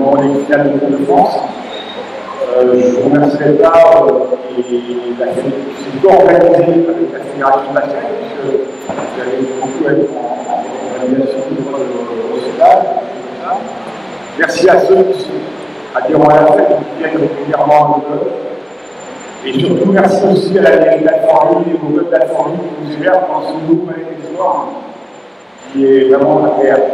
durant les finales de Coupe de France. Je vous remercie d'être là et c'est organisé avec la Fédération nationale, parce que vous allez beaucoup être en organisation au Sénat. Merci à ceux qui sont adhérents à la fête, qui viennent régulièrement à nos clubs. Et surtout, merci aussi à la mairie d'Alfortville et au club d'Alfortville qui nous héberge dans ce nouveau palais des sports qui est vraiment agréable.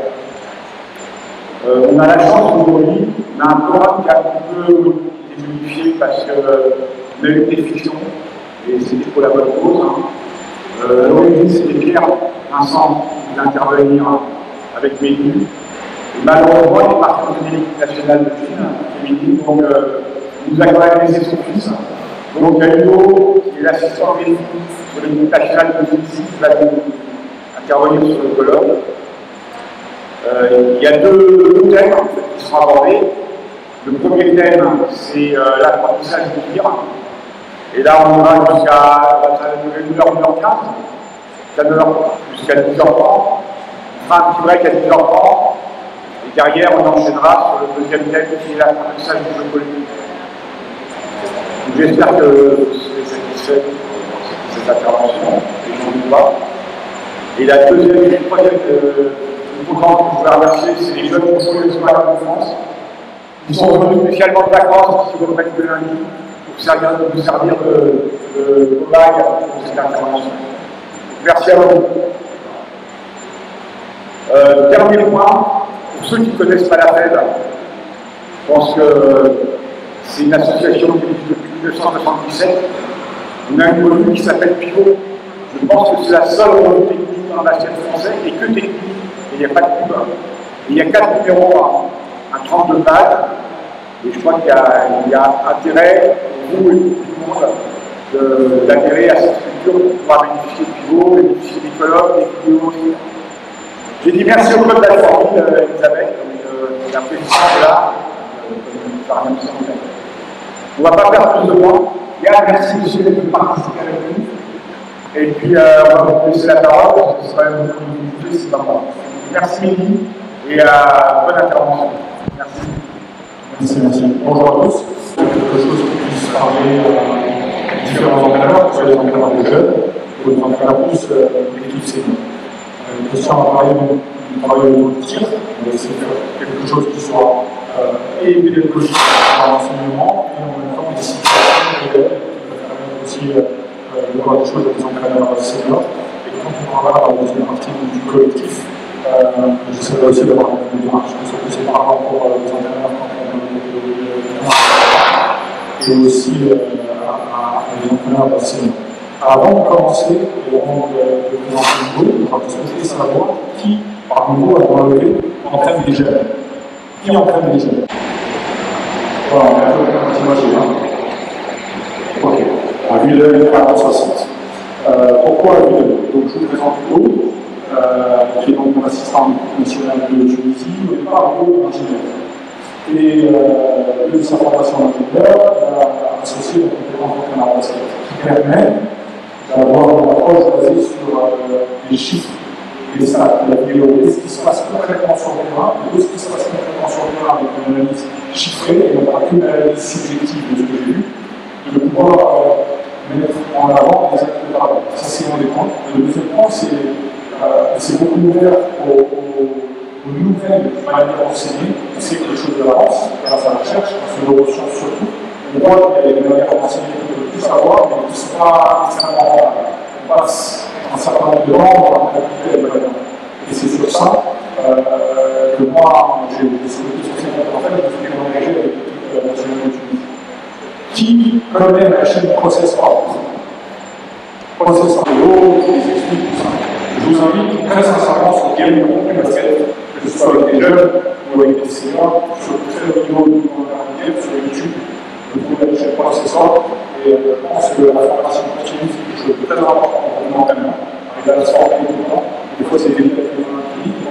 On a la chance aujourd'hui, on a un programme qui a un peu été modifié parce qu'on a eu des fictions et c'était pour la bonne cause. L'origine, c'était Pierre Vincent qui devait intervenir avec Mehdi. Malheureusement, il est parti de l'équipe nationale de féminine, donc il nous a quand même laissé son fils. Donc il y a Hugo, qui est l'assistant médical sur l'équipe nationale de 2006, qui va intervenir sur le colloque. Il y a deux thèmes en fait, qui seront abordés. Le premier thème, c'est l'apprentissage du tir. Et là, on ira jusqu'à 1h15, jusqu'à 10h30. On fera un petit break à 10h30. Et derrière, on enchaînera sur le deuxième thème qui est l'apprentissage du jeu collectif. J'espère que vous serez satisfait de cette intervention, et j'en doute pas. Et la troisième programme que je voulais remercier, c'est les jeunes contrôleurs de de France, qui sont venus spécialement de vacances, qui reprennent le lundi, pour nous servir de cobaye pour cette intervention. Merci à vous. Dernier point, pour ceux qui ne connaissent pas la FED, je pense que c'est une association qui existe depuis 1977. On a une revue qui s'appelle Pivot. Je pense que c'est la seule revue technique dans la scène française et que technique. Et il n'y a pas de pub. Il y a 4 numéros à 32 pages. Et je crois qu'il y a intérêt pour vous et pour tout le monde d'adhérer à cette structure pour pouvoir bénéficier de Pivot, bénéficier des colloques, des vidéos. J'ai dit merci au club d'Alfortville, Elisabeth, la présidente là, on ne va pas faire plus de temps. Yann, merci monsieur de participer avec nous. Et puis, on va vous laisser la parole, parce que ce sera une vidéo, c'est pas grave. Merci Mehdi, et bonne intervention. Merci. Merci. Bonjour à tous. Quelque chose qui puisse parler à différents entraîneurs, soit les entraîneurs de jeunes, ou les entraîneurs plus l'équipe senior. Christian va parler du travail de tir. On va essayer de faire quelque chose qui soit et pédagogique dans l'enseignement, et en même temps des situations qui peuvent permettre aussi de voir des choses avec des entraîneurs seniors. Et quand on parlera dans la deuxième partie du collectif, j'essaierai aussi d'avoir une démarche, que c'est par rapport aux entraîneurs et aussi à des entraîneurs seniors. Avant de commencer, et avant de présenter le niveau, on va souhaiter savoir qui, par niveau, a relevé entraîne des jeunes. Qui entraîne les jeunes? Voilà, on a un petit moitié. Ok, à Villeuil, 40-60. Pourquoi à Villeuil? Donc je vous présente Hugo, qui est donc mon assistant national de Tunisie, au départ Hugo ingénieur. Et de sa formation d'ingénieur, il a associé la compétence d'entraîneur basket, qui permet d'avoir une approche basée sur les chiffres, les stats, la vidéo, et ce qui se passe concrètement sur le terrain, et ce qui se passe concrètement sur le terrain avec une analyse chiffrée, et non pas qu'une analyse subjective de ce que j'ai vu, de pouvoir mettre en avant les actes de travail. Ça, c'est un des points. Et le deuxième point, c'est beaucoup ouvert aux nouvelles manières d'enseigner. C'est quelque chose de l'avance, grâce à la recherche, grâce aux neurosciences surtout. On voit qu'il y a des manières d'enseigner qu'on peut plus savoir, mais qui ne sont pas extrêmement rares. On passe un certain nombre de temps pour appliquer les manières. Et c'est sur ça que moi, j'ai souhaité sur cette affaire, je me suis engagé avec l'équipe nationale de Tunisie. Qui connaît la chaîne Process.org? Process.org, qui les explique tout ça. Je vous invite très sincèrement sur le game de contenu basket, que ce soit avec des jeunes ou avec des seniors, sur le très haut niveau du game, sur YouTube, vous trouvez la chaîne Process.org. Et je pense que la formation continue, c'est quelque chose de très important pour l'entraînement. Avec la sport tout le temps. Des fois, c'est des cliniques,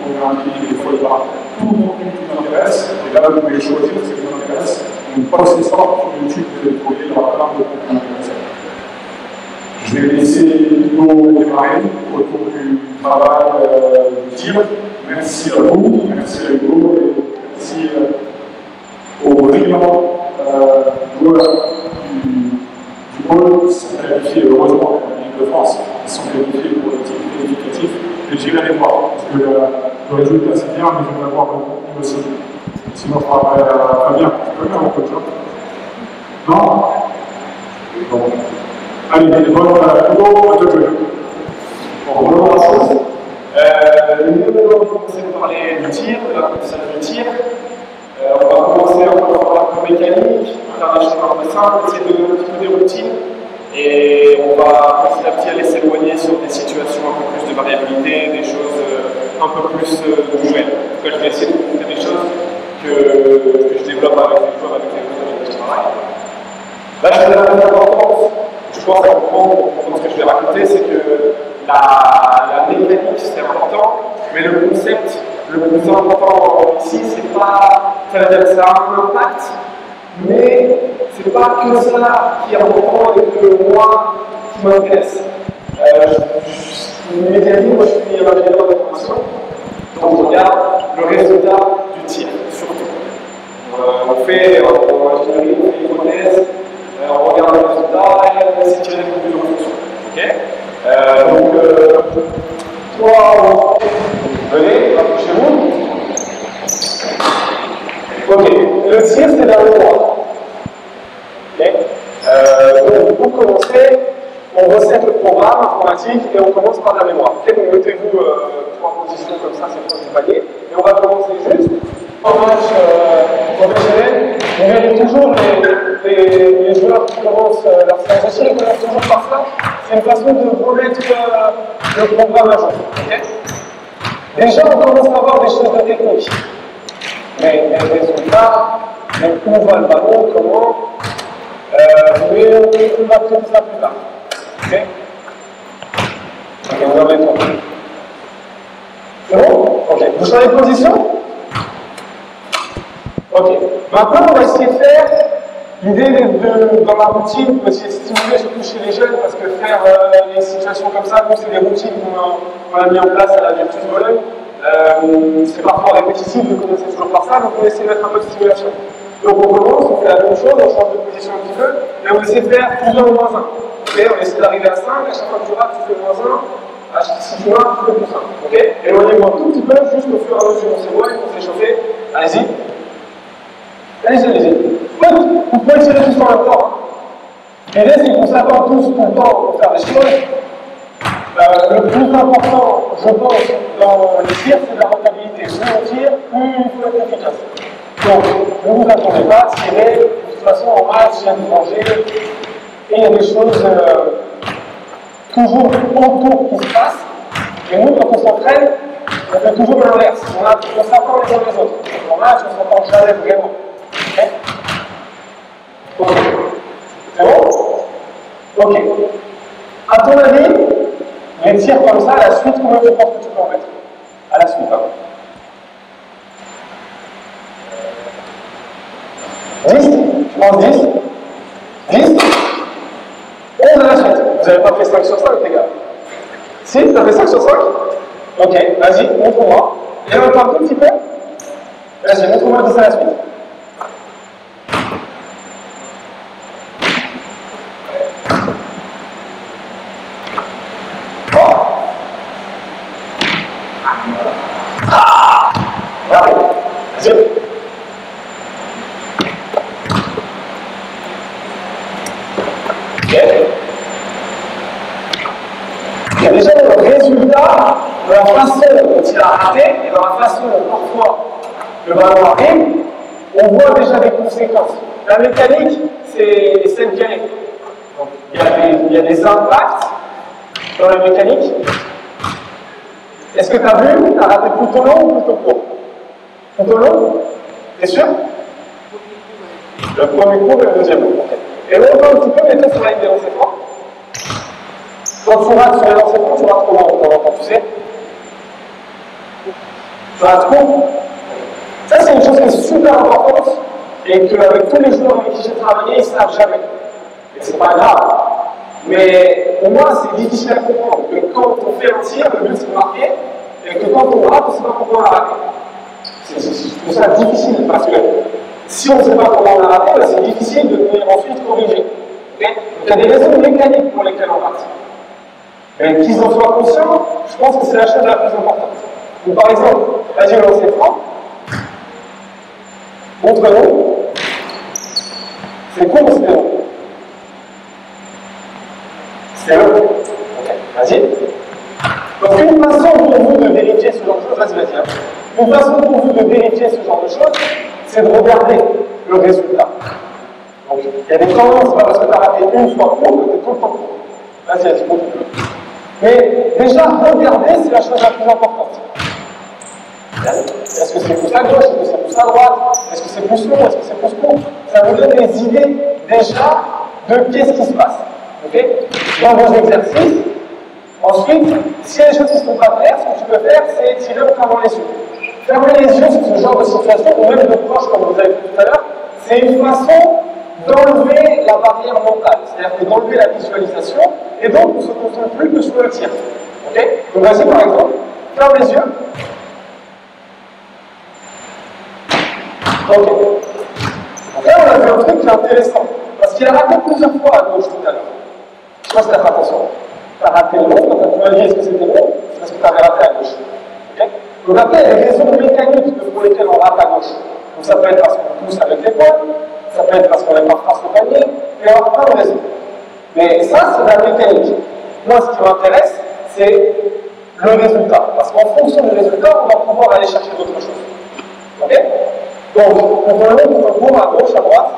on va un clinique, des fois, il y aura tout le contenu qui vous intéresse. Et là, vous pouvez choisir ce qui vous intéresse. Donc, Process.org sur YouTube, vous allez trouver, il y aura plein de contenu intéressant. Je vais laisser Hugo démarrer autour du travail du tir. Merci à vous, merci à Hugo, et merci brillants joueurs du pôle sont qualifiés, heureusement, en Ligue de France, ils sont qualifiés pour le titre qualificatif, et j'irai les voir, parce que le résultat c'est bien, mais j'aimerais voir le contenu aussi. Sinon, je parlerai à Fabien, tu peux faire mon coach, non? Bon. Allez, les bonnes Hugo, de jeu. Bon, bonjour à tous. Nous allons commencer par du tir, de l'apprentissage du tir. On va commencer par la mécanique, faire des choses un peu simples, essayer de un petit peu des routines. Et on va petit à petit aller s'éloigner sur des situations un peu plus de variabilité, des choses un peu plus nouvelles. En tout cas, je vais essayer de montrer des choses que je développe avec les joueurs, avec les je travaille. Là, je vais donner l'importance, je pense à comprendre ce que je vais raconter, c'est que la mécanique c'est important, mais le concept, le plus important ici, c'est pas, ça veut dire que ça a un impact, mais c'est pas que ça qui est important et que moi qui m'intéresse. Mécanique, moi je suis ingénieur de formation, donc on regarde le résultat du tir, surtout. On fait en ingénierie, on fait l'hypothèse, on regarde le résultat et on essaie de tirer des conclusions en fonction. Okay, toi, venez, approchez-vous. Ok, le tir c'est la mémoire. Okay. Donc pour commencer, on recette le programme informatique et on commence par la mémoire. Okay, donc mettez-vous 3 positions comme ça, c'est proche du panier. Et on va commencer juste. En match professionnel, on verra toujours les joueurs qui commencent leur séance de tir, ils commencent toujours par ça. C'est une façon de remettre le programme à jour. Okay, déjà, on commence à avoir des choses de technique. Mais les résultats, où va le ballon, comment, mais on va traiter ça plus tard. Ok, on va mettre. C'est bon? Ok, vous changez de position? Ok, maintenant on va essayer de faire l'idée dans la routine, on va essayer de stimuler surtout chez les jeunes parce que faire les situations comme ça, c'est des routines qu'on a mis en place à la Virtus Bologne. C'est parfois répétitif de commencer toujours par ça, donc on essaie de mettre un peu de stimulation. Donc on commence, on fait la même chose, on change de position un petit peu, et on essaie de faire plusieurs moins 1. Okay, on essaie d'arriver à 5, à chaque fois que tu rates, tu fais moins 1, si tu marques, tu fais plus 1. Okay, éloignez-moi un tout petit peu, juste au fur et à mesure on s'éloigne, on s'échauffe. Allez-y. Allez-y. Vous pouvez tirer tous en même temps. Hein. Et là, c'est qu'on s'attend tous tout le temps pour faire des choses. Le plus important, je pense, dans le tir, c'est la rentabilité. Plus on tire, plus il faut être efficace. Donc, ne vous attendez pas, tirez. De toute façon, en match, il y a du danger. Et il y a des choses toujours autour qui se passent. Et nous, quand on s'entraîne, on fait toujours l'inverse. On s'attend les uns les autres. En match, on ne s'entend jamais vraiment. Okay. Ok. C'est bon? Ok. À ton avis, les tirs comme ça, à la suite, combien tu penses que tu peux en mettre? À la suite, hein? 10? Tu penses 10? 10? 11 à la suite. Vous n'avez pas fait 5 sur 5, les gars? Si? Tu as fait 5 sur 5? Ok, vas-y, montre-moi. Et on parle un tout petit peu? Vas-y, montre-moi 10 à la suite. Il y a déjà le résultat de la façon dont il a raté et dans la façon dont parfois le ballon arrive, on voit déjà des conséquences. La mécanique, c'est scène carrée. Donc, il y a des impacts dans la mécanique. Est-ce que tu as vu, tu as raté plutôt long ou plutôt court? Plutôt long? T'es sûr? Le premier coup et le deuxième coup. Okay. Et on va un petit peu, mais toi, sur la ligne des lancers francs. Quand tu rates sur les lancers francs, tu rates comment tu sais? Tu rates court. Ça, c'est une chose qui est super importante et qu'avec tous les joueurs avec qui j'ai travaillé, ils ne savent jamais. Et c'est pas grave. Mais pour moi, c'est difficile à comprendre que quand on fait un tir, le but c'est de marquer, et que quand on rate, on ne sait pas pourquoi on a raté. Je trouve ça difficile parce que Si on ne sait pas comment on a raté, c'est difficile de venir ensuite corriger. Okay? Donc il y a des raisons mécaniques pour lesquelles on rate. Mais qu'ils en soient conscients, je pense que c'est la chose la plus importante. Donc par exemple, vas-y, on lance les francs. Montre-nous. C'est court ou c'est long? C'est long. Ok, vas-y. Donc une façon pour vous de vérifier ce genre de choses, vas-y, hein. Une façon pour vous de vérifier ce genre de choses, c'est de regarder le résultat. Donc il y a des tendances, c'est pas parce que tu as raté une fois court que tu es tout le temps court. Vas-y, continue. Mais déjà, regarder, c'est la chose la plus importante. Est-ce que c'est plus à gauche? Est-ce que c'est plus à droite? Est-ce que c'est plus long? Est-ce que c'est plus court? Ça vous donne des idées déjà de qu'est-ce qui se passe. Okay? Dans vos exercices. Ensuite, si les choses ne sont pas claires, ce que tu peux faire, c'est tirer en fermant les yeux. Fermer les yeux sur ce genre de situation, ou même de proche, comme vous avez vu tout à l'heure, c'est une façon d'enlever la barrière mentale, c'est-à-dire d'enlever la visualisation, et donc on ne se concentre plus que sur le tir. Okay? Donc vas-y par exemple, ferme les yeux. Ok. Donc là on a vu un truc qui est intéressant, parce qu'il a raté plusieurs fois à gauche tout à l'heure. Je sais pas si tu as fait attention. Tu as raté le long, quand tu m'as dit est-ce que c'était bon, c'est parce que tu avais raté à gauche. Okay? Donc après, il y a des raisons mécaniques pour lesquelles on rate à gauche. Donc ça peut être parce qu'on pousse avec l'épaule, ça peut être parce qu'on n'est pas face au panier, et il y a plein de raisons. Mais ça, c'est de la mécanique. Moi, ce qui m'intéresse, c'est le résultat. Parce qu'en fonction du résultat, on va pouvoir aller chercher d'autres choses. Ok? Donc, on va aller pour un cours à gauche, à droite,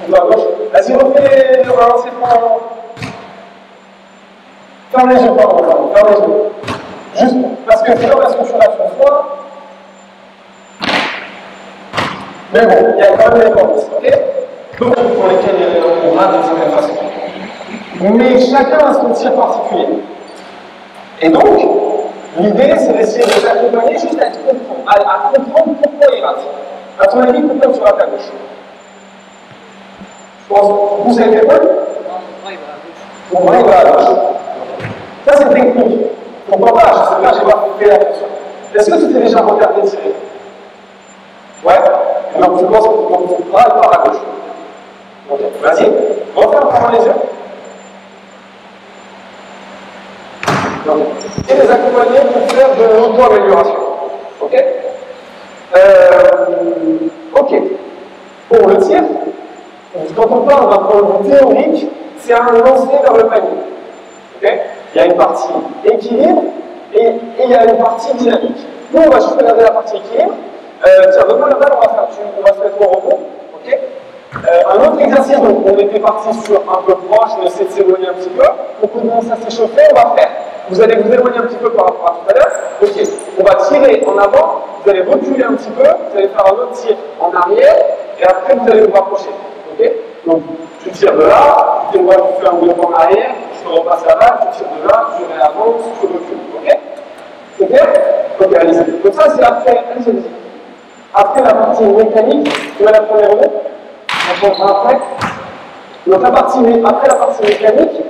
plutôt à gauche. Vas-y, refais le relancer pour. Ferme les yeux, pardon, ferme les yeux. Juste parce que c'est pas parce que tu rates une fois. Mais bon, il y a quand même des tendances, ok? Donc, pour lesquelles on rate d'une certaine façon. Mais chacun a son tir particulier. Et donc, l'idée, c'est d'essayer de t'accompagner juste à comprendre pourquoi il rate. À ton avis, pourquoi tu rates à gauche? Je pense, vous savez l'épaule? Mon bras, il va à gauche. Ça, c'est technique. Pourquoi pas? Je sais pas, j'ai pas fait attention. Est-ce que tu t'es déjà regardé tirer? Ouais? Alors, tu penses que ton bras, il part à gauche. Ok, vas-y. Referme vraiment les yeux. Et les accompagner pour faire de l'auto-amélioration. Ok? Ok. Pour le tir, quand on parle d'un point de vue théorique, c'est un lancer vers le panier. Ok? Il y a une partie équilibre et il y a une partie dynamique. Nous, on va juste regarder la partie équilibre. Tiens, donne-moi la balle, on va se mettre au rebond. Ok? Un autre exercice, donc on était parti sur un peu proche, on essaie de s'éloigner un petit peu. Pour commencer à s'échauffer, on va faire. Vous allez vous éloigner un petit peu par rapport à tout à l'heure. Ok, on va tirer en avant, vous allez reculer un petit peu, vous allez faire un autre tir en arrière, et après vous allez vous rapprocher. Ok? Donc tu tires de là, tu fais un mouvement en arrière, tu repasses la balle, tu tires de là, tu réavances, tu recules. Ok? C'est clair? Ok, allez-y. Donc ça c'est après, allez-y. Après la partie mécanique, tu mets la première roue. Après. Donc après la partie mécanique,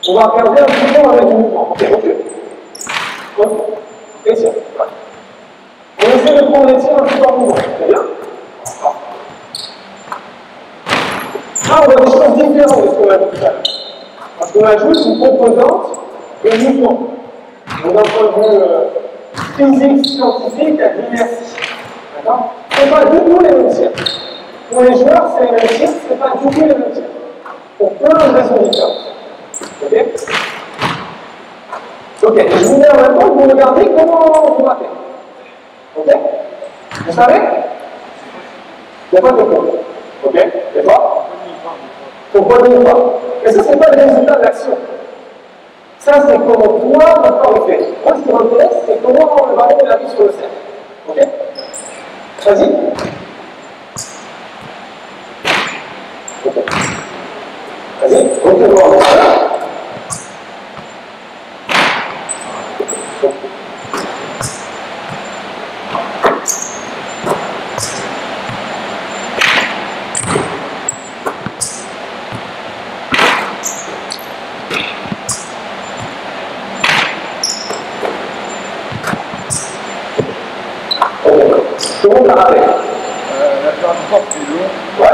on va regarder un petit peu avec du mouvement. Ok, recule. Et tire. On essaie de prendre les tirs un petit peu en mouvement. C'est bien. Là, on voit des choses différentes de ce qu'on a vu tout à l'heure. Parce qu'on ajoute une composante de mouvement. Donc d'un point de vue physique, scientifique, il y a d'inertie. D'accord? Ce n'est pas du tout les mêmes tirs. Pour les joueurs, c'est les mêmes tirs, ce n'est pas du tout les mêmes tirs. Pour plein de raisons différentes. Ok? Ok, je vous mets en même temps que vous regardez comment vous ratez. Ok? Vous savez? Il n'y a pas de compte. Ok? Et toi? Ton poignet pas. Mais ça, c'est pas le résultat de l'action. Ça, c'est comment toi, ton corps est fait. Moi, ce qui m'intéresse, c'est comment le ballon arrive sur le cercle. Ok? Vas-y. Ok. Vas-y, recule-moi en même temps. Comment t'as raté? Ouais.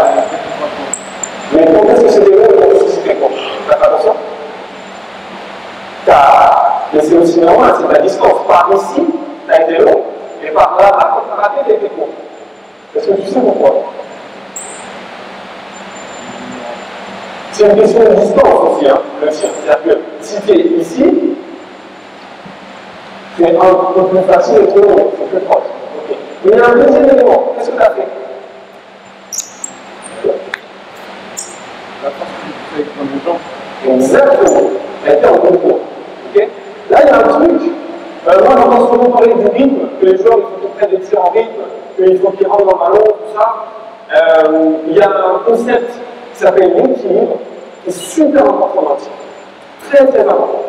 Mais quand est-ce que c'est des longs et quand est-ce que c'est des courts? T'as pas attention? Mais c'est aussi normal, c'est la distance. Par ici, t'as été long, et par là-bas, quand t'as raté, t'as été court. Est-ce que tu sais pourquoi? C'est une question de distance aussi, hein, le tir. C'est-à-dire que si tu es ici, c'est un peu plus facile et trop long, c'est plus proche. Okay. Mais il y a un deuxième élément. Qu'est-ce que tu as fait? La force que tu fais avec les gens. Exactement. Elle était en concours. Okay. Là, il y a un truc. Moi, j'entends souvent parler du rythme, que les joueurs, il faut qu'ils prennent des tirs en rythme, qu'il faut qu'ils rentrent dans le ballon, tout ça. Il y a un concept qui s'appelle l'équilibre, qui est super important dans le tir. Très, très important.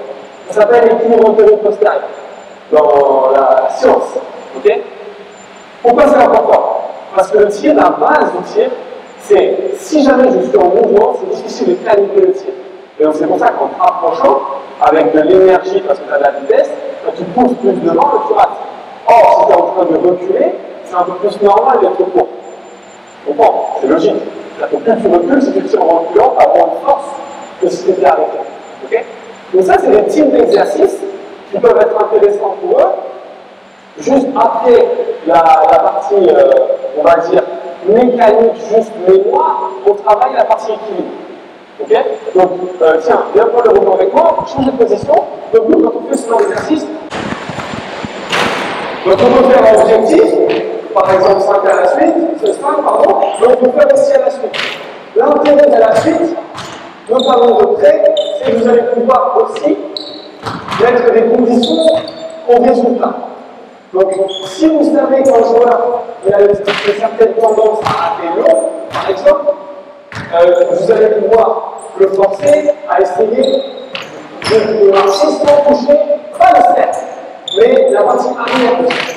Ça s'appelle l'équilibre antéro-postérieur dans la science. Okay. Pourquoi c'est important? Parce que le tir, la base du tir, c'est si jamais je suis en mouvement, c'est difficile de planifier le tir. Et donc c'est pour ça qu'en te rapprochant, avec de l'énergie, parce que tu as de la vitesse, quand tu pousses plus devant, tu rates. Or, si tu es en train de reculer, c'est un peu plus normal d'être court. Tu comprends? C'est logique. C'est-à-dire que plus tu recules, si tu tires en reculant, tu as moins de force que si tu étais arrêté. Okay. Donc ça, c'est des types d'exercices qui peuvent être intéressants pour eux. Juste après la partie, on va dire, mécanique, juste mémoire, on travaille la partie équilibre. Ok? Donc, tiens, viens prendre le rebond avec moi, change de position. Donc, nous, quand on fait ce genre d'exercice, donc on peut faire un objectif, par exemple 5 à la suite, ce 5, pardon, mais on peut faire aussi à la suite. L'intérêt de la suite, notamment de près, c'est que vous allez pouvoir aussi mettre des conditions au résultat. Donc, si vous savez qu'un joueur il a une certaine tendance à rater long, par exemple, vous allez pouvoir le forcer à essayer de marcher sans toucher, pas le cercle, mais la partie arrière du cercle.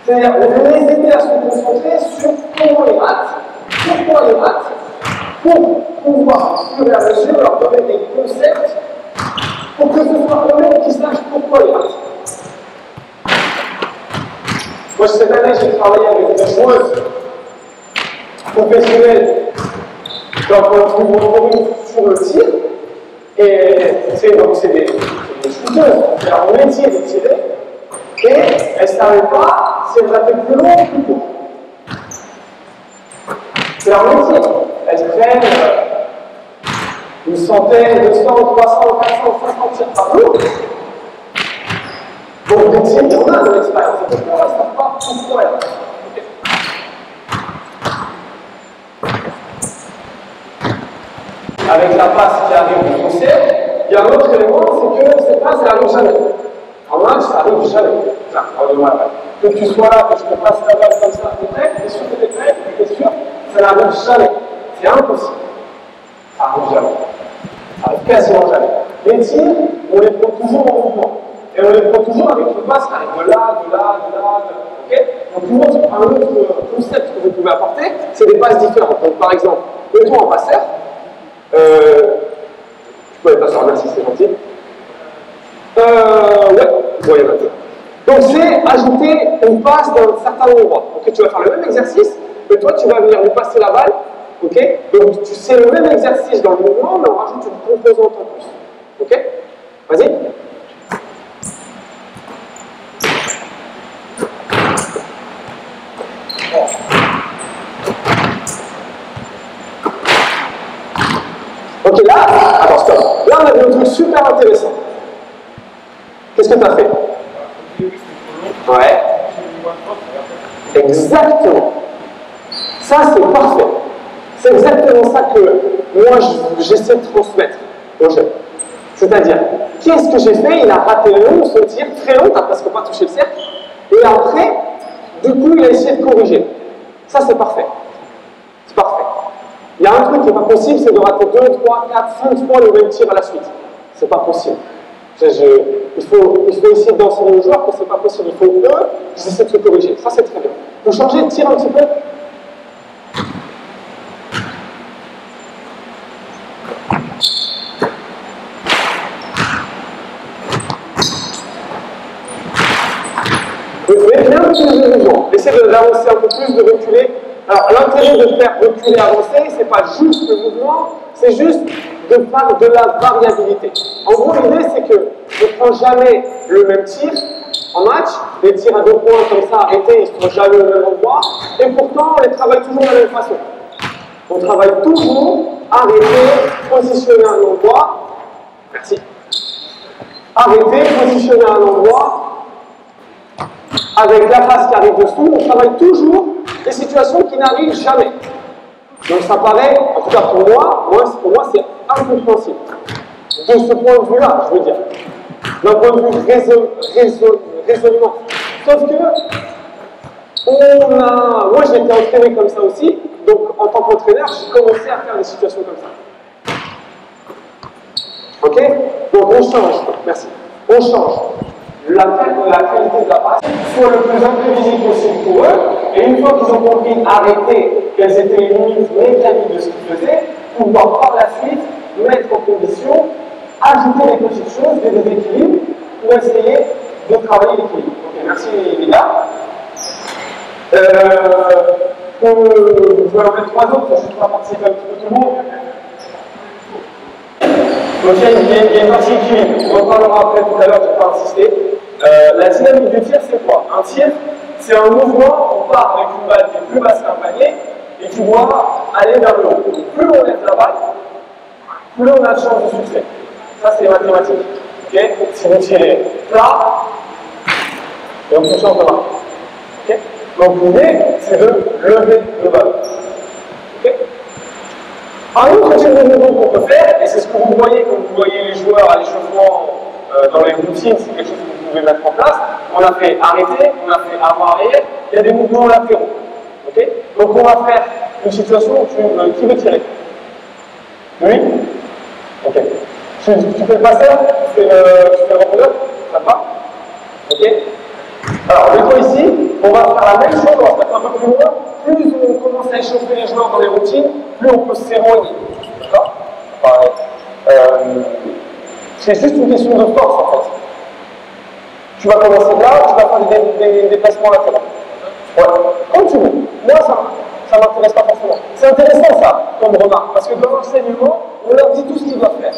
C'est-à-dire, vous allez les aider à se concentrer sur comment ils ratent, pourquoi ils ratent, pour pouvoir, au fur et à mesure, leur donner des concepts pour que ce soit eux-mêmes qui sachent pourquoi ils ratent. Moi, cette année, j'ai travaillé avec des joueuses professionnelles d'un point de vue motorique sur le tir. Et c'est des shooteuses, c'est leur métier de tirer. Et elles ne savaient pas si elles rataient plus long ou plus court. C'est leur métier. Elles prennent une centaine, 200, 300, 400, 500 tirs par jour. Donc, des tirs, il y en a de l'expérience. Et pourquoi elles ne savent pas pourquoi elles ratent? Avec la passe qui arrive de son cercle, il y a un autre élément, c'est que cette passe, elle n'arrive jamais. En match, ça arrive jamais. Tiens, regarde-moi là. Que tu sois là, que je te passe la balle comme ça, t'es prêt? T'es sûr que t'es prêt? T'es sûr? Ça n'arrive jamais. C'est impossible. Ça n'arrive jamais. Ça n'arrive quasiment jamais. Les tirs, on les prend toujours en mouvement. Et on les prend toujours avec une passe qui arrive de là, de là, de là, de... Ok? Donc, pour un autre concept que vous pouvez apporter, c'est des passes différentes. Donc, par exemple, mettons un passeur. Je peux aller passer, merci, c'est gentil. Ouais, maintenant. Donc, c'est ajouter une passe dans un certain endroit. Ok, tu vas faire le même exercice, mais toi, tu vas venir lui passer la balle. Ok, donc c'est le même exercice dans le mouvement, mais on rajoute une composante en plus. Ok, vas-y. Ok, là, attends, stop. Là, on a vu un truc super intéressant. Qu'est-ce que tu as fait? Ouais. Exactement. Ça, c'est parfait. C'est exactement ça que moi, j'essaie de transmettre aux jeunes. C'est-à-dire, qu'est-ce que j'ai fait? Il a raté long, son tir, très long, t'as presque pas touché le cercle. Et après, du coup, il a essayé de corriger. Ça, c'est parfait. C'est parfait. Il y a un truc qui n'est pas possible, c'est de rater 2, 3, 4, 5 fois le même tir à la suite. C'est pas possible. Il faut essayer d'enseigner aux joueurs que c'est pas possible. Il faut eux, ils essaient de se corriger. Ça, c'est très bien. Vous changez de tir un petit peu? Mais bien utiliser le mouvement. Essayez d'avancer un peu peu plus de reculer. Alors, l'intérêt de faire reculer, avancer, c'est pas juste le mouvement, c'est juste de faire de la variabilité. En gros, l'idée, c'est que on ne prend jamais le même tir en match, les tirs à 2 points comme ça arrêtés, ils ne seront jamais au même endroit, et pourtant, on les travaille toujours de la même façon. On travaille toujours arrêter, positionner à un endroit. Merci. Arrêter, positionner à un endroit. Avec la face qui arrive dessous, on travaille toujours des situations qui n'arrivent jamais. Donc ça paraît, en tout cas pour moi c'est incompréhensible. De ce point de vue-là, je veux dire. D'un point de vue raisonnement. Sauf que, moi j'ai été entraîné comme ça aussi, donc en tant qu'entraîneur, j'ai commencé à faire des situations comme ça. Ok? Donc on change, merci. On change la qualité de la passe, soit le plus imprévisible possible pour eux, et une fois qu'ils ont compris arrêter quelles étaient les limites mécaniques de ce qu'ils faisaient, pouvoir par la suite mettre en condition, ajouter des petites choses, des déséquilibres, pour essayer de travailler l'équilibre. Ok, merci les gars. Je vais en mettre 3 autres, je vais participer un petit peu tout le monde. Donc il y a une partie équilibre, on en parlera après tout à l'heure, je ne vais pas insister. La dynamique du tir, c'est quoi? Un tir, c'est un mouvement, on part avec une balle qui est plus basse qu'un panier et qui doit aller vers le haut. Donc, plus on lève la balle, plus on a de chance de succès. Ça, c'est mathématique. Okay? Si vous tirez plat, et on touche en commun. Okay? Donc l'idée, c'est de lever le ballon. Okay? Un autre type de mouvement qu'on peut faire, et c'est ce que vous voyez quand vous voyez les joueurs à l'échauffement dans les routines, c'est quelque chose que vous pouvez mettre en place. On a fait arrêter, on a fait avant-arrière, il y a des mouvements latéraux. Okay? Donc on va faire une situation où qui veut tirer? Lui? Ok. Tu fais le passeur, tu fais le répondeur, ça te va? Ok. Alors, des fois ici, on va faire la même chose, on va se mettre un peu plus loin. Plus on commence à échauffer les joueurs dans les routines, plus on peut s'éloigner. D'accord? C'est juste une question de force en fait. Tu vas commencer là, tu vas faire des déplacements latéraux. Ouais, comme tu veux. Moi, ça m'intéresse pas forcément. C'est intéressant ça, comme remarque, parce que dans l'enseignement, on leur dit tout ce qu'ils doivent faire.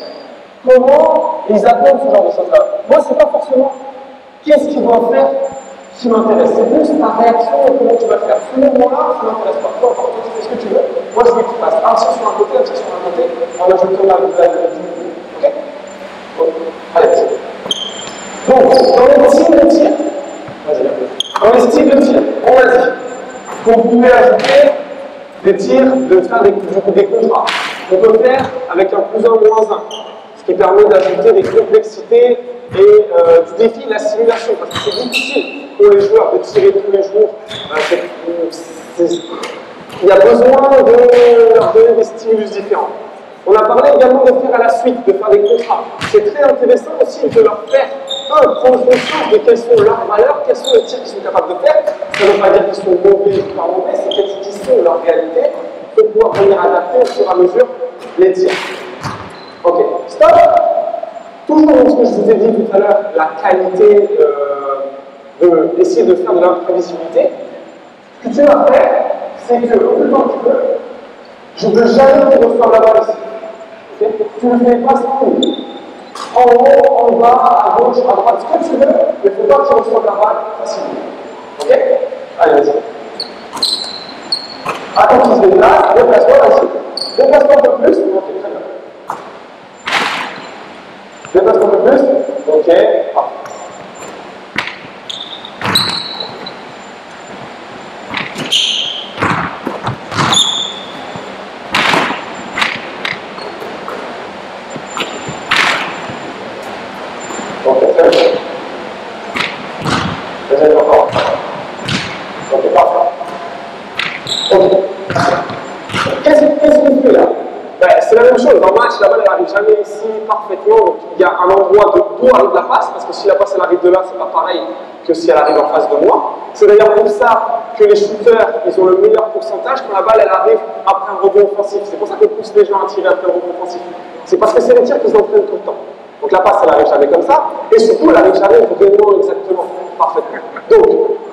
Comment ils attendent ce genre de choses-là. Moi, c'est pas forcément qu'est-ce qu'ils doivent faire qui m'intéresse. C'est plus ta réaction et comment tu vas faire. Ce moment-là, ça m'intéresse pas. Peu importe, tu fais ce que tu veux. Moi, je veux que tu fasses un tir sur un côté, un tir sur un côté, en ajoutant la ok? Bon, allez. Donc, dans les styles de tir, dans les styles de tir, on a dit qu'on pouvait ajouter des tirs, de faire des contrats. On peut faire avec un +1 -1, ce qui permet d'ajouter des complexités et du défi de la simulation, parce que c'est difficile pour les joueurs de tirer tous les jours. Il y a besoin de leur donner des stimulus différents. On a parlé également de faire à la suite, de faire des contrats. C'est très intéressant aussi de leur faire prendre conscience de quelles sont leurs valeurs, quels sont les tirs qu'ils sont capables de faire. Ça ne veut pas dire qu'ils sont mauvais ou pas mauvais, c'est quelles sont leurs réalités pour pouvoir venir adapter au fur et à mesure les tirs. Ok, stop. Toujours dans ce que je vous ai dit tout à l'heure, la qualité d'essayer de faire de l'imprévisibilité. Ce que tu vas faire, c'est que, au plus temps que tu peux, je ne veux jamais te recevoir la balle ici. Okay? Tu ne fais pas sans nous. En haut, en bas, à gauche, à droite, ce que tu veux, mais il ne faut pas que tu reçoives la balle facilement. Ok? Allez, vas-y. Attends qu'il se déplace, déplace-toi, vas-y. Déplace-toi un peu plus. Ok, très bien. Déplace-toi un peu plus. Ok, parfait. Ok, très bien. Deuxième encore. Ok, parfait. Ok. Qu'est-ce qu'on fait là? Ben, c'est la même chose. Dans le match, la balle n'arrive jamais ici parfaitement. Donc il y a un endroit de d'où arrive la passe, parce que si la passe elle arrive de là, c'est pas pareil que si elle arrive en face de moi. C'est d'ailleurs pour ça que les shooters, ils ont le meilleur pourcentage quand la balle elle arrive après un rebond offensif. C'est pour ça qu'on pousse les gens à tirer après un rebond offensif. C'est parce que c'est les tirs qu'ils entraînent tout le temps. Donc la passe elle arrive jamais comme ça, et surtout elle arrive jamais vraiment exactement, parfaitement. Donc,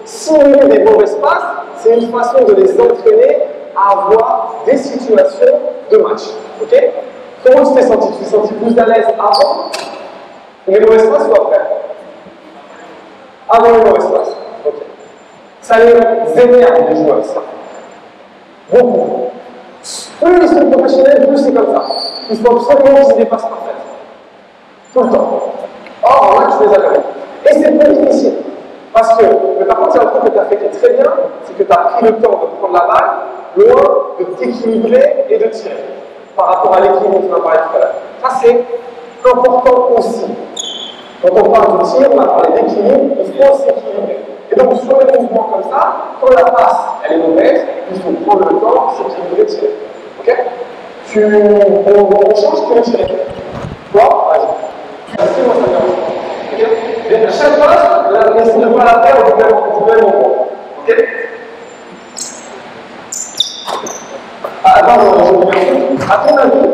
simuler des mauvaises passes, c'est une façon de les entraîner à avoir des situations de match. Ok? Comment tu t'es senti? Tu t'es senti plus à l'aise avant les mauvaises passes ou après? Avant les mauvaises passes. Ok. Ça les énerve les joueurs, ça. Beaucoup. Plus ils sont professionnels, plus c'est comme ça. Il faut absolument qu'ils se dépassent parfaitement. Tout le temps. Or, en match, je les avais. Et c'est très difficile. Parce que, mais par contre, il y a un truc que tu as fait qui est très bien, c'est que tu as pris le temps de prendre la balle, loin, de t'équilibrer et de tirer. Par rapport à l'équilibre dont on a parlé tout à l'heure. Ça, c'est important aussi. Quand on parle de tir, on a parlé d'équilibre, il faut s'équilibrer. Et donc, sur les mouvements comme ça, quand la passe, elle est mauvaise, il faut prendre le temps, s'équilibrer, tirer. Ok? On change, tu veux tirer. Toi, vas-y. Vas-y, moi, ça me dérange. Ok? Et à chaque passe, essaie de ne pas la faire au même moment. Ok? À ton avis,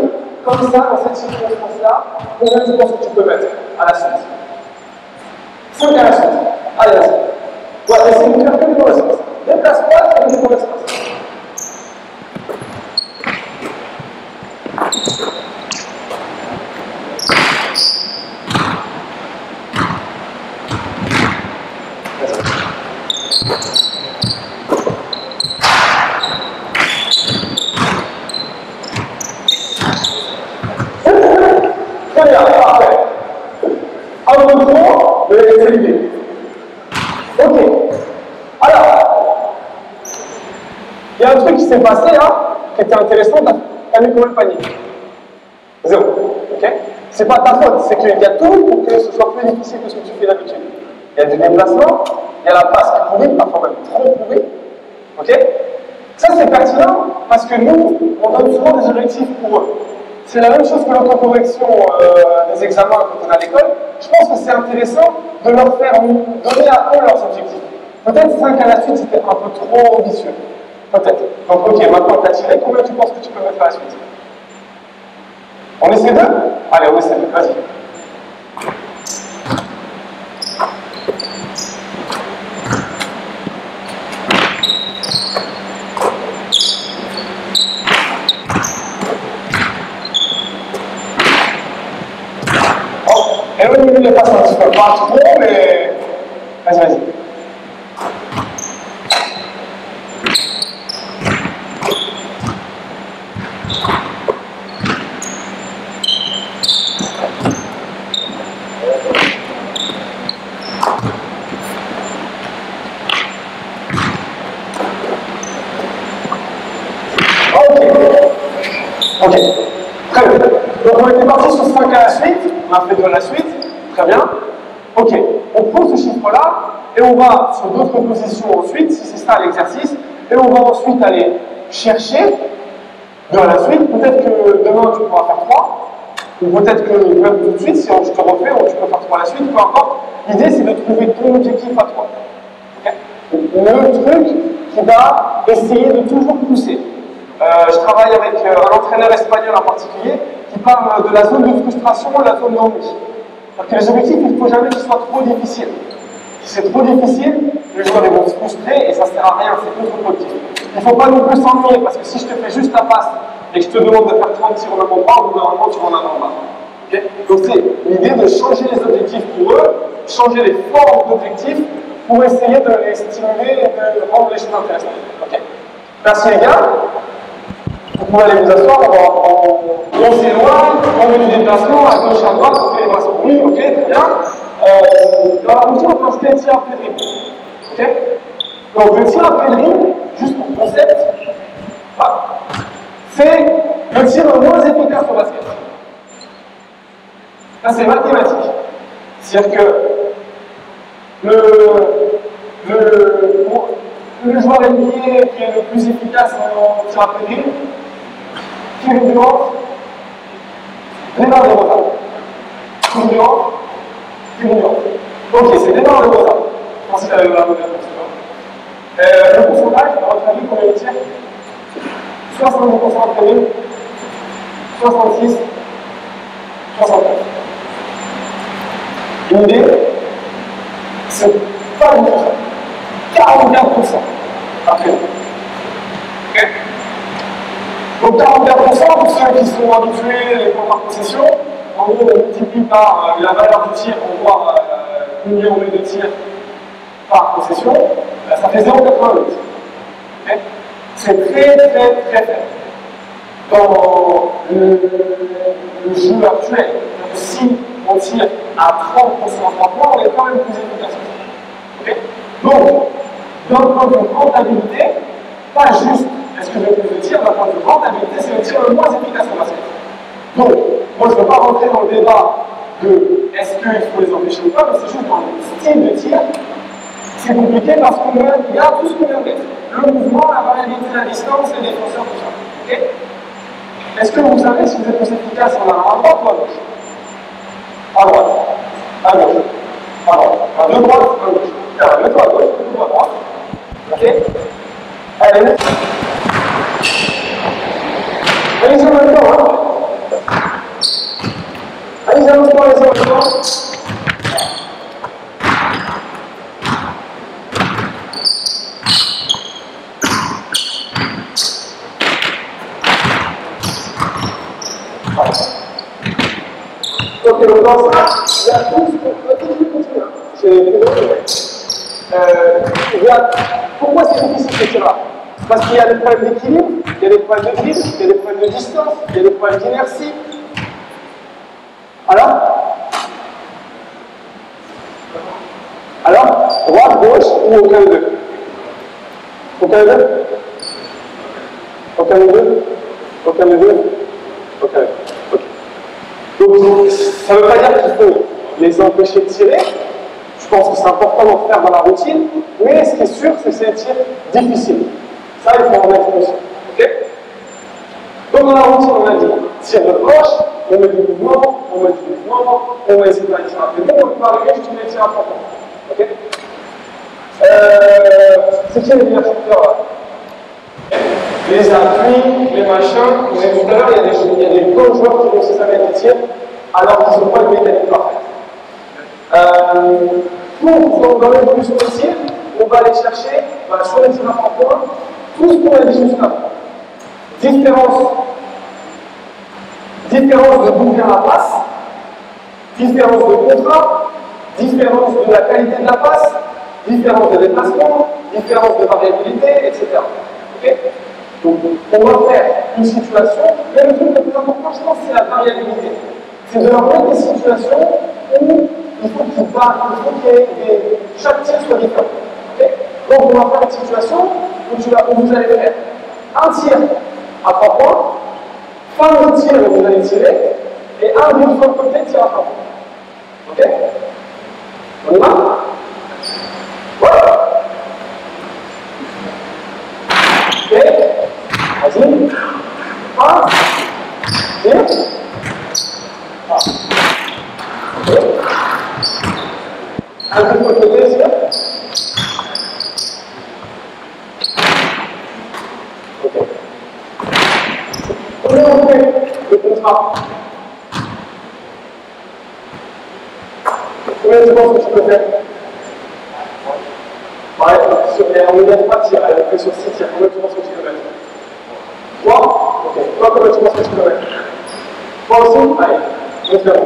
comme ça, dans cette circonstance-là, combien tu penses que tu peux mettre à la suite? 5 à la suite. Allez, vas-y. Ouais, essaye de faire que des mauvaises passes. Déplace-toi, fais des mauvaises passes. Très bien, parfait. Un peu trop, mais c'est l'idée. Ok. Alors, il y a un truc qui s'est passé, hein, qui était intéressant, t'as mis combien de paniers? 0. Ok? C'est pas ta faute, c'est qu'il y a tout pour que ce soit plus difficile que ce que tu fais d'habitude. Il y a du déplacement, il y a la passe qui est pourrie, parfois même trop pourrie. Ok? Ça c'est pertinent parce que nous, on donne souvent des objectifs pour eux. C'est la même chose que l'autocorrection des examens quand on est à l'école. Je pense que c'est intéressant de leur faire donner à eux leurs objectifs. Peut-être 5 à la suite, c'était un peu trop ambitieux. Peut-être. Donc, ok, maintenant que tu as tiré, combien tu penses que tu peux mettre à la suite? On essaie deux? Allez, on essaie deux. Vas-y. Éloignez les passes un petit peu, pas trop, mais. Vas-y, vas-y. Ok. Très bien. Donc on était parti sur 5 à la suite, on a fait 2 à la suite. Très bien. Ok, on prend ce chiffre-là et on va sur d'autres positions ensuite, si c'est ça l'exercice, et on va ensuite aller chercher 2 à la suite. Peut-être que demain tu pourras faire 3, ou peut-être que même tout de suite, si je te refais, tu peux faire 3 à la suite, peu importe. L'idée c'est de trouver ton objectif à toi. Okay. Le truc qui va essayer de toujours pousser. Je travaille avec un entraîneur espagnol en particulier qui parle de la zone de frustration et la zone d'ennui. Parce que les objectifs, il ne faut jamais qu'ils soient trop difficiles. Si c'est trop difficile, les joueurs vont se frustrer et ça ne sert à rien, c'est contre-productif. Il ne faut pas non plus s'ennuyer parce que si je te fais juste la passe et que je te demande de faire 30 tirs au même endroit, au bout d'un moment, tu vas en avoir marre. Okay. Donc c'est l'idée de changer les objectifs pour eux, changer les formes d'objectifs pour essayer de les stimuler et de rendre les choses intéressantes. Okay. Merci les gars. Vous pouvez aller vous asseoir, on s'éloigne, on met du déplacement à gauche, à droite, on fait les bras sur lui, ok, très bien. Dans la routine, on peut ajouter un tir après le dribble. Ok. Donc le tir après le dribble, juste pour concept, voilà. C'est le tir le moins efficace au basket. Ça c'est mathématique. C'est-à-dire que le joueur NBA qui est le plus efficace en tir après le dribble, Kevin Durant, Neymar DeRozan. Kevin Durant, Kevin Durant. Ok, c'est Neymar DeRozan. Je pense qu'il avait la bonne réponse. Le pourcentage, à votre avis, combien de tirs? 70% après lui, 66, 69. Une idée, c'est pas du tout ça. 44%. Après. Okay. Donc 44%, pour ceux qui sont habitués les points par possession, en gros on multiplie par la valeur du tir pour voir combien on met de tirs par possession, ça fait 0,88. Okay. C'est très faible. Dans le jeu actuel, si on tire à 30% à 3 points, on est quand même plus efficace. Okay. Donc, d'un point de vue rentabilité, pas juste est-ce que j'ai plus de tir, d'un point de vue rentabilité, c'est le tir le moins efficace au basket. Donc, moi je ne veux pas rentrer dans le débat de est-ce qu'il faut les empêcher ou pas, mais c'est juste dans le style de tir. C'est compliqué parce qu'il y a tout ce qu'on vient de mettre. Le mouvement, la variabilité, la distance, les défenseurs, tout ça. Okay. Est-ce que vous savez si vous êtes plus efficace en allant à droite ou à gauche? À droite. À gauche. À droite. À deux droites, à gauche. Alors, mets-toi à gauche, mets-toi à droite. Ok. Allez. Allez-y en même temps, hein. Allez-y en même temps, allez-y en même temps. Ok, donc dans ça, il y a tout ce pourquoi c'est difficile ce tir-là? Parce qu'il y a des problèmes d'équilibre, il y a des problèmes de dribble, il y a des problèmes de distance, il y a des problèmes d'inertie. Alors, droite, gauche ou aucun des deux? Aucun des deux? Aucun des deux? Aucun des deux? Aucun des deux. Donc, ça ne veut pas dire qu'il faut les empêcher de tirer. Je pense que c'est important d'en faire dans la routine, mais ce qui est sûr, c'est que c'est des tirs difficiles. Ça, il faut en être conscient. Okay. Donc, dans la routine, on a dit tir de proche, on met du mouvement, on va essayer de faire les tirs après. Donc, on peut arriver jusqu'à les tirs à 30 ans. Okay. C'est qui les universitaires là? Les appuis, les machins, vous avez vu tout à l'heure, il y a des bons joueurs qui vont se servir des tirs alors qu'ils n'ont pas de mécanique parfaite. Dans l'évolution des tirs, on va aller chercher sur les tirs à 3 points tout ce qu'on a dit juste avant. Différence de boucle à la passe, différence de contrat, différence de la qualité de la passe, différence de déplacement, différence de variabilité, etc. Okay. Donc, on va faire une situation, mais le truc le plus important, je pense, c'est la variabilité. C'est de leur mettre des situations où il faut chaque tir soit différent. Okay. Donc, on va faire une situation où vous allez faire un tir à 3 points, fin de tir où vous allez tirer, et un de l'autre côté tir à 3 points. Ok? On y va? Voilà. Ok? Vas-y. 1, 2, 3. Ok? Un de l'autre côté tir. Ok. Combien on fait le contrat? Combien tu penses que tu peux faire? Ouais, on ne donne pas de tir, elle fait sur 6 tirs. Combien tu penses que tu peux mettre? 3? Ok. Toi, combien tu penses que tu peux mettre? 3 aussi? Allez, je vais te faire.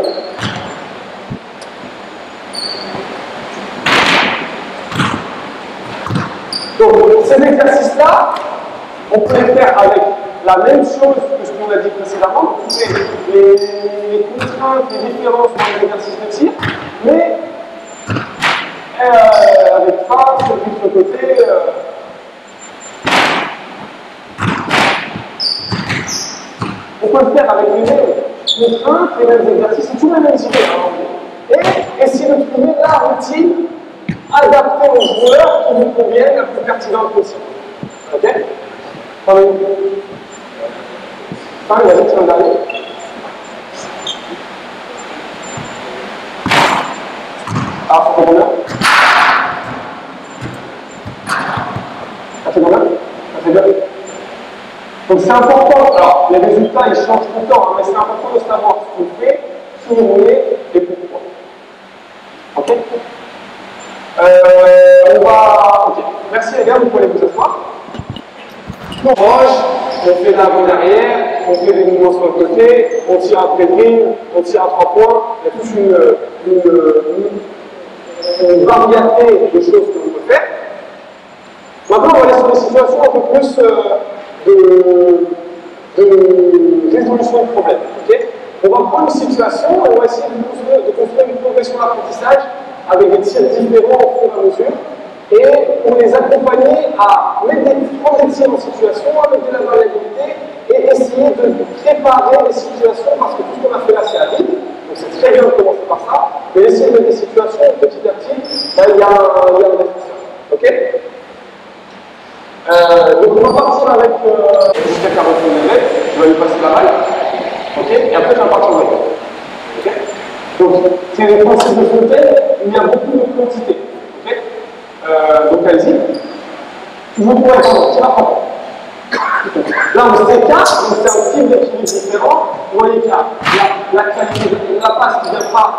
Donc, ces exercices-là, on peut les faire avec la même chose que ce qu'on a dit précédemment, les contraintes, les différences dans les exercices de tir, mais avec pas de côté. On peut le faire avec les mêmes contraintes, les mêmes exercices, c'est tout les mêmes idées. Et essayer de trouver la routine adaptée aux joueurs qui nous conviennent la plus pertinente possible. Ok? Il y a juste un dernier. Alors, ça fait combien? Ça fait combien? Ça fait 2. Donc c'est important, alors les résultats ils changent tout le temps, hein, mais c'est important de savoir ce qu'on fait, qui on est et pourquoi. Ok? Ok. Merci les gars, vous pouvez vous asseoir. On range, on fait d'avant-derrière, on fait des mouvements sur le côté, on tire après dribble, on tire à 3 points. Il y a toute une variété de choses que vous pouvez faire. Maintenant, on va aller sur des situations un peu plus de résolution de problèmes. Okay, on va prendre une situation et on va essayer de construire une progression d'apprentissage avec des tirs différents au fur et à mesure. Et pour les accompagner à prendre des tirs en situation avec de la variabilité et essayer de préparer les situations, parce que tout ce qu'on a fait là c'est à vide, donc c'est très bien de commencer par ça, mais essayer de mettre des situations petit à petit, il y a un déficit. Ok, donc on va partir avec jusqu'à 40 mm, je vais lui passer la balle, ok, et après je vais partir avec. Okay, donc c'est les principes de Fontaine, il y a beaucoup de quantité. Okay, donc allez-y. Toujours pour être tir à 3. Là on s'écarte, donc c'est un type d'équilibre différent. Vous voyez qu'il y a la qualité de la passe qui ne vient pas.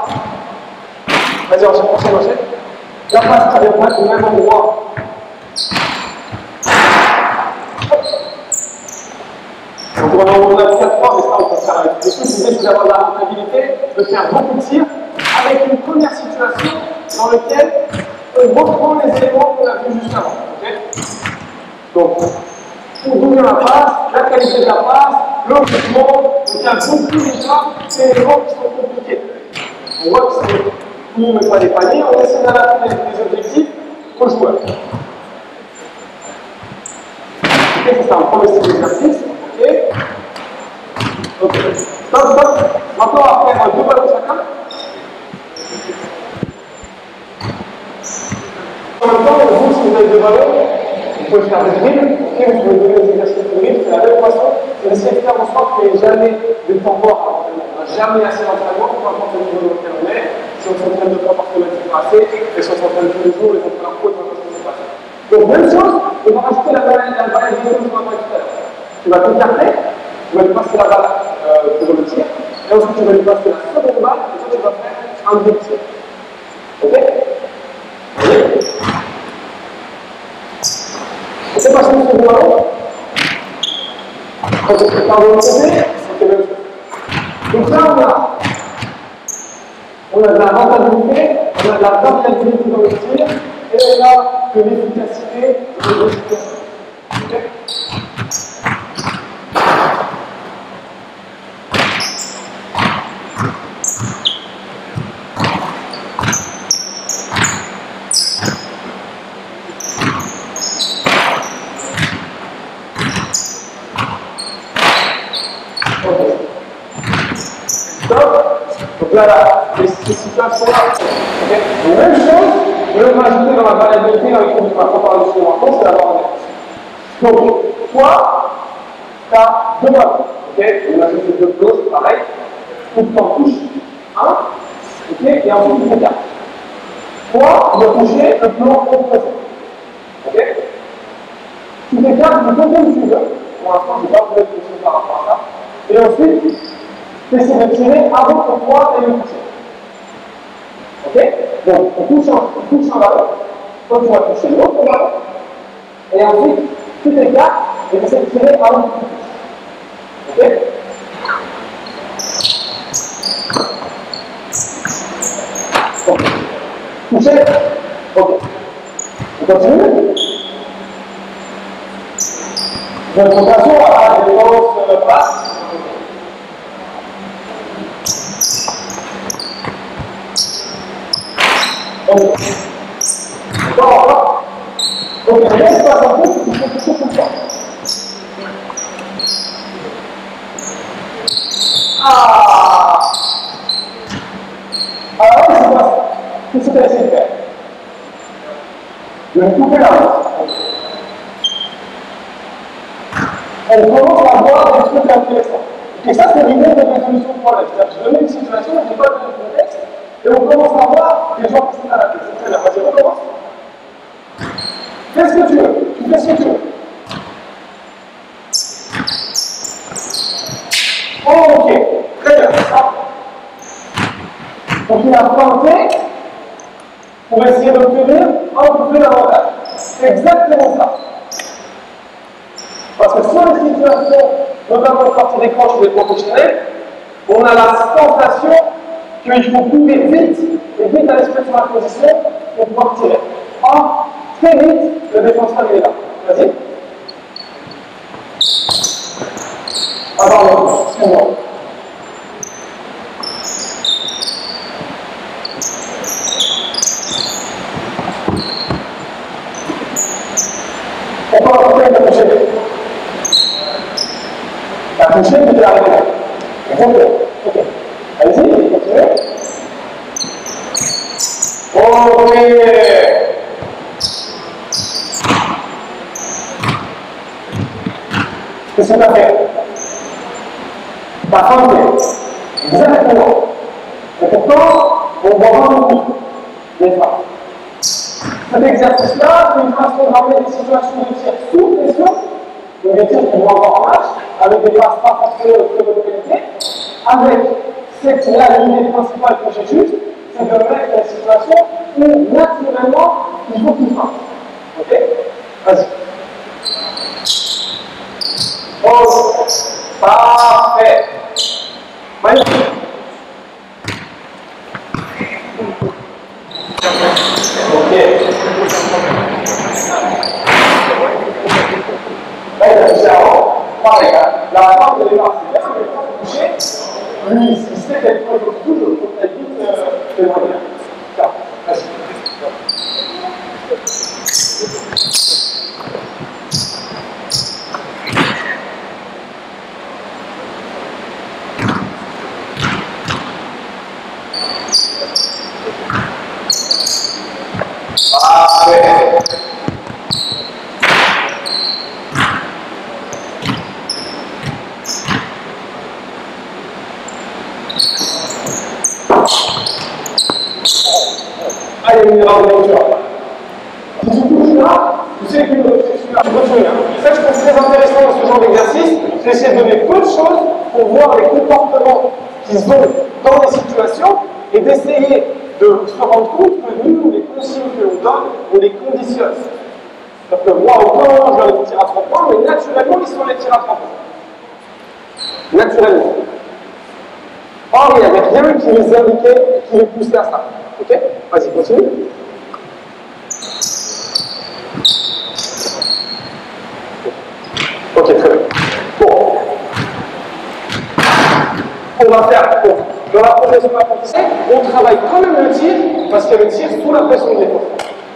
Vas-y, enchaîne. La passe qui ne vient pas au même endroit. Donc on a 4-3, mais ça on peut faire avec. Le truc c'est d'avoir la rentabilité, de faire beaucoup de tirs avec une première situation dans laquelle on reprend les éléments qu'on a vus juste avant. Okay, donc, d'où vient la passe, la qualité de la passe, le mouvement, donc il y a beaucoup déjà d'éléments qui sont compliqués. On voit que tout le monde ne met pas des paniers, on essaie d'adapter les objectifs aux joueurs. Ok, ça c'est un premier style d'exercice. Ok. Stop. Maintenant on va faire 2 ballons chacun. En même temps, vous, si vous avez 2 ballons, vous pouvez faire des dribbles, okay, vous pouvez donner des exercices de dribble, c'est la même façon, c'est d'essayer de faire en sorte qu'il n'y ait jamais de temps mort à l'entraînement. On n'a jamais assez d'entraînement, peu importe le niveau dans lequel on est. Si on s'entraîne 2 fois par semaine, c'est pas assez, et si on s'entraîne tous les jours, les entraîneurs pro, c'est pas assez. Donc, même chose, on va rajouter la variabilité que on va faire tout à l'heure. Tu vas t'écarter, tu vas lui passer la balle pour le tir, et ensuite tu vas lui passer la seconde balle, et toi tu vas faire un double tir. Ok? C'est pas ce qu'on se voit. Quand on se prépare de l'autre côté, c'est la même chose. Donc là, on a de la rentabilité, on a de la variabilité dans le tir, et on a de l'efficacité de l'efficacité. Ok? Donc là, ces situations-là, okay. Même chose, je vais m'ajouter dans la variabilité avec laquelle on va comparer sur l'enfant, c'est la variabilité. Donc, toi, tu as 2 ballons. Okay. On ajoute les 2 clauses, pareil. Tout le temps touche 1, okay. Et ensuite tu t'écartes. Toi, tu vas toucher le plan opposé. Okay. Tu t'écartes du côté où tu veux. Pour l'instant, je ne vais pas vous mettre de choses par rapport à ça. Et ensuite, tu essaies de tirer avant que toi tu aies le toucher. Ok? Donc, on touche un ballon, toi tu vas toucher l'autre ballon, et ensuite tu t'écartes et tu essaies de tirer avant que tu touches. Ok? Ok. Toucher? Ok. On continue? Donc, attention à la défense passe. Donc, on laisse pas en compte qu'il faut toucher tout le temps. Ah! Alors, c'est quoi ça? Qu'est-ce que tu as essayé de faire? Je vais couper la route. On commence à voir des trucs intéressants. Et ça, c'est l'idée de résolution de problème. C'est-à-dire que je donne une situation, je n'ai pas donné le contexte, et on commence à voir les gens qui sont à la tête. C'est très bien. Vas-y, recommence. Fais ce que tu veux. Tu fais ce que tu veux. Oh, ok. Très bien. Ça. Donc il a planté. pour essayer d'obtenir un peu d'avantage. C'est exactement ça. Parce que sur les situations, notamment de sortie d'écran chez les professionnels, on a la sensation qu'il faut couper vite et vite aller se mettre sur la position pour pouvoir tirer. Or, très vite, le défenseur il est là. Vas-y. Ah pardon, excuse-moi. Pourquoi il t'a touché? T'as touché, mais tu l'as arrêté. Ok. Allez-y, continuez. Ok. Qu'est-ce que tu as fait? Tu as tenté. Exactement. Et pourtant, on voit pas beaucoup. N'est-ce pas? Cet exercice-là, c'est une façon d'amener des situations de tir sous pression, donc des tirs qui vont encore en marche, avec des passes pas forcément de très bonne qualité, avec cette l'idée principale que j'ai juste, c'est de mettre des situations où naturellement il faut qu'il fasse. Ok? Vas-y. Oh, parfait. Magnifique. Ok. Là, il a touché avant. Pareil, hein. La part de départ, c'est bien, mais quand vous touchez, lui, il sait quelque chose de tout, il faut peut-être vite le revenir. Tiens, vas-y. Parfait. Allez, on ira en lecture. Si tu touches là, tu sais que c'est super. Ça, je trouve très intéressant dans ce genre d'exercice, c'est essayer de donner peu de choses pour voir les comportements qu'ils ont dans les situations et d'essayer de se rendre compte que nous, les consignes que l'on donne, on les conditionne. Parce que moi, au point, je vais les tirer à 3 points, mais naturellement, ils sont les tirs à 3 points. Naturellement. Or, il n'y avait rien qui les indiquait, qui les poussait à ça. Ok? Vas-y, continue. Ok, très bien. Bon. On va faire, bon, dans la progression d'apprentissage, on travaille quand même le tir, parce qu'il y a le tir sous la pression de l'effort.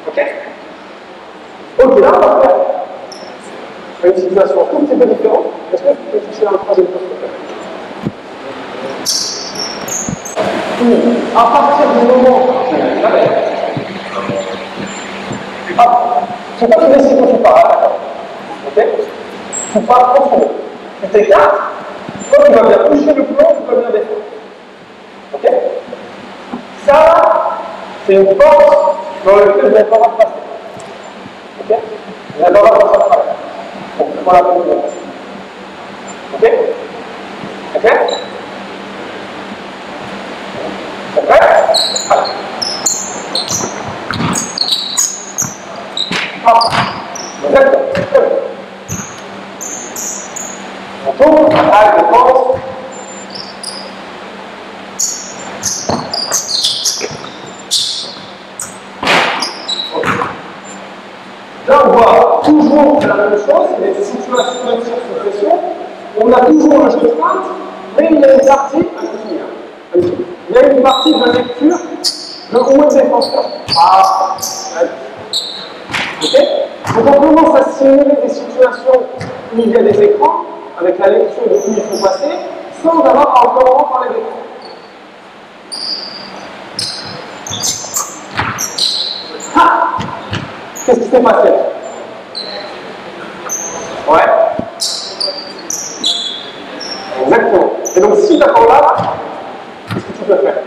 Ok? Ok, là, on va faire une situation un tout petit peu différente. Est-ce que tu peux toucher dans le troisième poste? À partir du moment où tu peux te décider quand tu pars, ok? Tu pars profondément. Tu t'écartes, toi tu vas bien toucher le plomb, tu vas bien défendre. Ok? Ça, c'est une force dans laquelle vous n'avez pas le droit de passer. Ok? Vous n'avez pas le droit de passer à travers. Bon, voilà comment vous passer. Ok? Ok? C'est prêt? Voilà. Exactement. On tourne, à la défense. Là, on voit toujours la même chose, les situations de tir sous pression. On a toujours le jeu de feinte, mais il y a une partie, il y a une partie de lecture de où est le défenseur. Ah, ok? Donc on commence à simuler des situations où il y a des écrans, avec la lecture de où il faut passer, sans avoir à encore parler d'écran. Ah! Qu'est-ce qui s'est passé? Ouais. Exactement. Et donc si tu attends là, qu'est-ce que tu peux faire?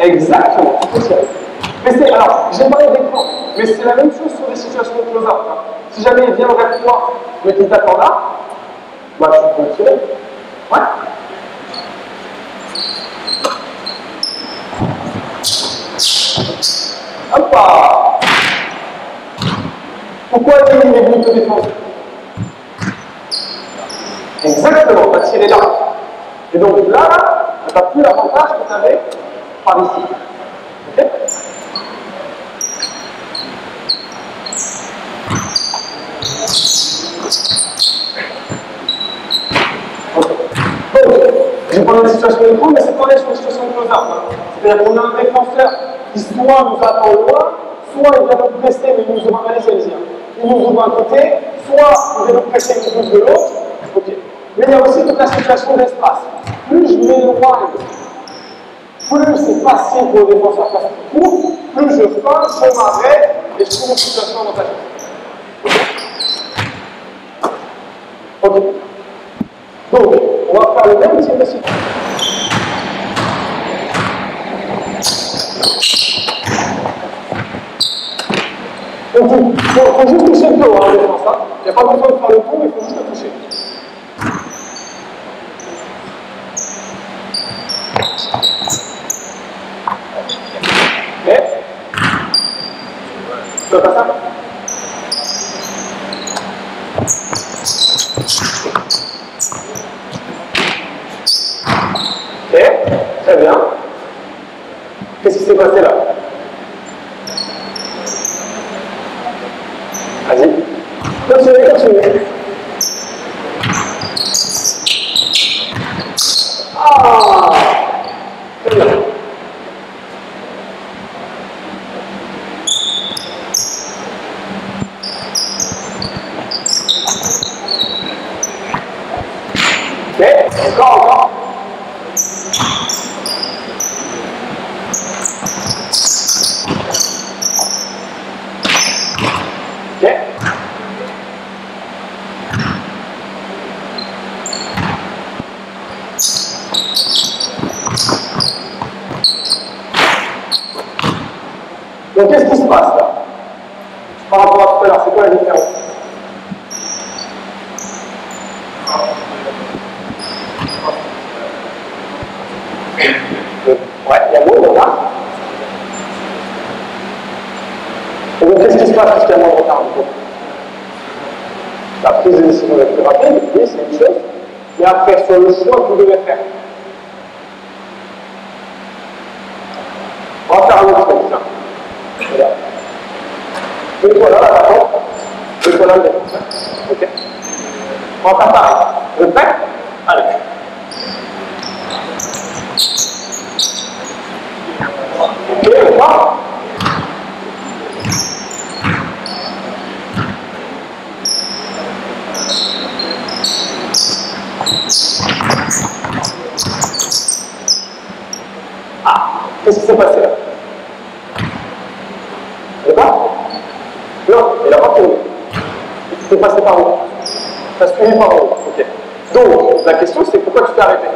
Exactement, tu peux tirer. Mais c'est, alors, j'ai parlé d'écran, mais c'est la même chose sur des situations de close-up. Si jamais il vient vers toi, mais qu'il t'attend là, bah tu peux tirer. Ouais. Pourquoi il est venu te défendre? Exactement, parce qu'il est là. Et donc là, tu n'as plus l'avantage que tu avais par ici. Ok? Donc, je vais prendre une situation d'écran, mais c'est pareil sur une situation de close-up. Hein. C'est-à-dire qu'on a un défenseur qui soit nous attend loin, soit il vient nous presser, mais il nous ouvre, il nous ouvre d'un côté, soit il vient nous presser, il nous ouvre de l'autre. Okay. Mais il y a aussi toute la situation d'espace. Plus je m'éloigne, plus c'est facile pour le défenseur parce qu'il court, plus je feinte, je m'arrête et je trouve une situation avantageuse. Ok. Donc, on va faire le même type de situation. Donc, il faut juste toucher le dos, hein, en défense. Hein. Il n'y a pas besoin de faire le tour, il faut juste le toucher. Ok. Tu veux pas ça? Ok, très bien. Qu'est-ce qui s'est passé là? Vas-y. Continuez. Ah! Très bien. Ok, encore. Ok. Donc qu'est-ce qui se passe là? Par rapport à tout à l'heure, c'est quoi la différence? Ouais, il y a moins de retard. Et donc qu'est-ce qui se passe parce qu'il y a moins de retard du coup? La prise de décision est plus rapide, oui, c'est une chose. Mais après, sur le choix que vous devez faire. On va faire un autre truc, ça. Regarde. Mets-toi là, d'accord? Mets-toi là, le défenseur. Ok? On va faire pareil. Vous êtes prêts? Allez. Ok, on va. Ah, qu'est-ce qui s'est passé là? D'accord? Non, il n'a pas tourné. Tu es passé par où? Tu as suivi par où? Ok. Donc, la question c'est pourquoi tu t'es arrêté?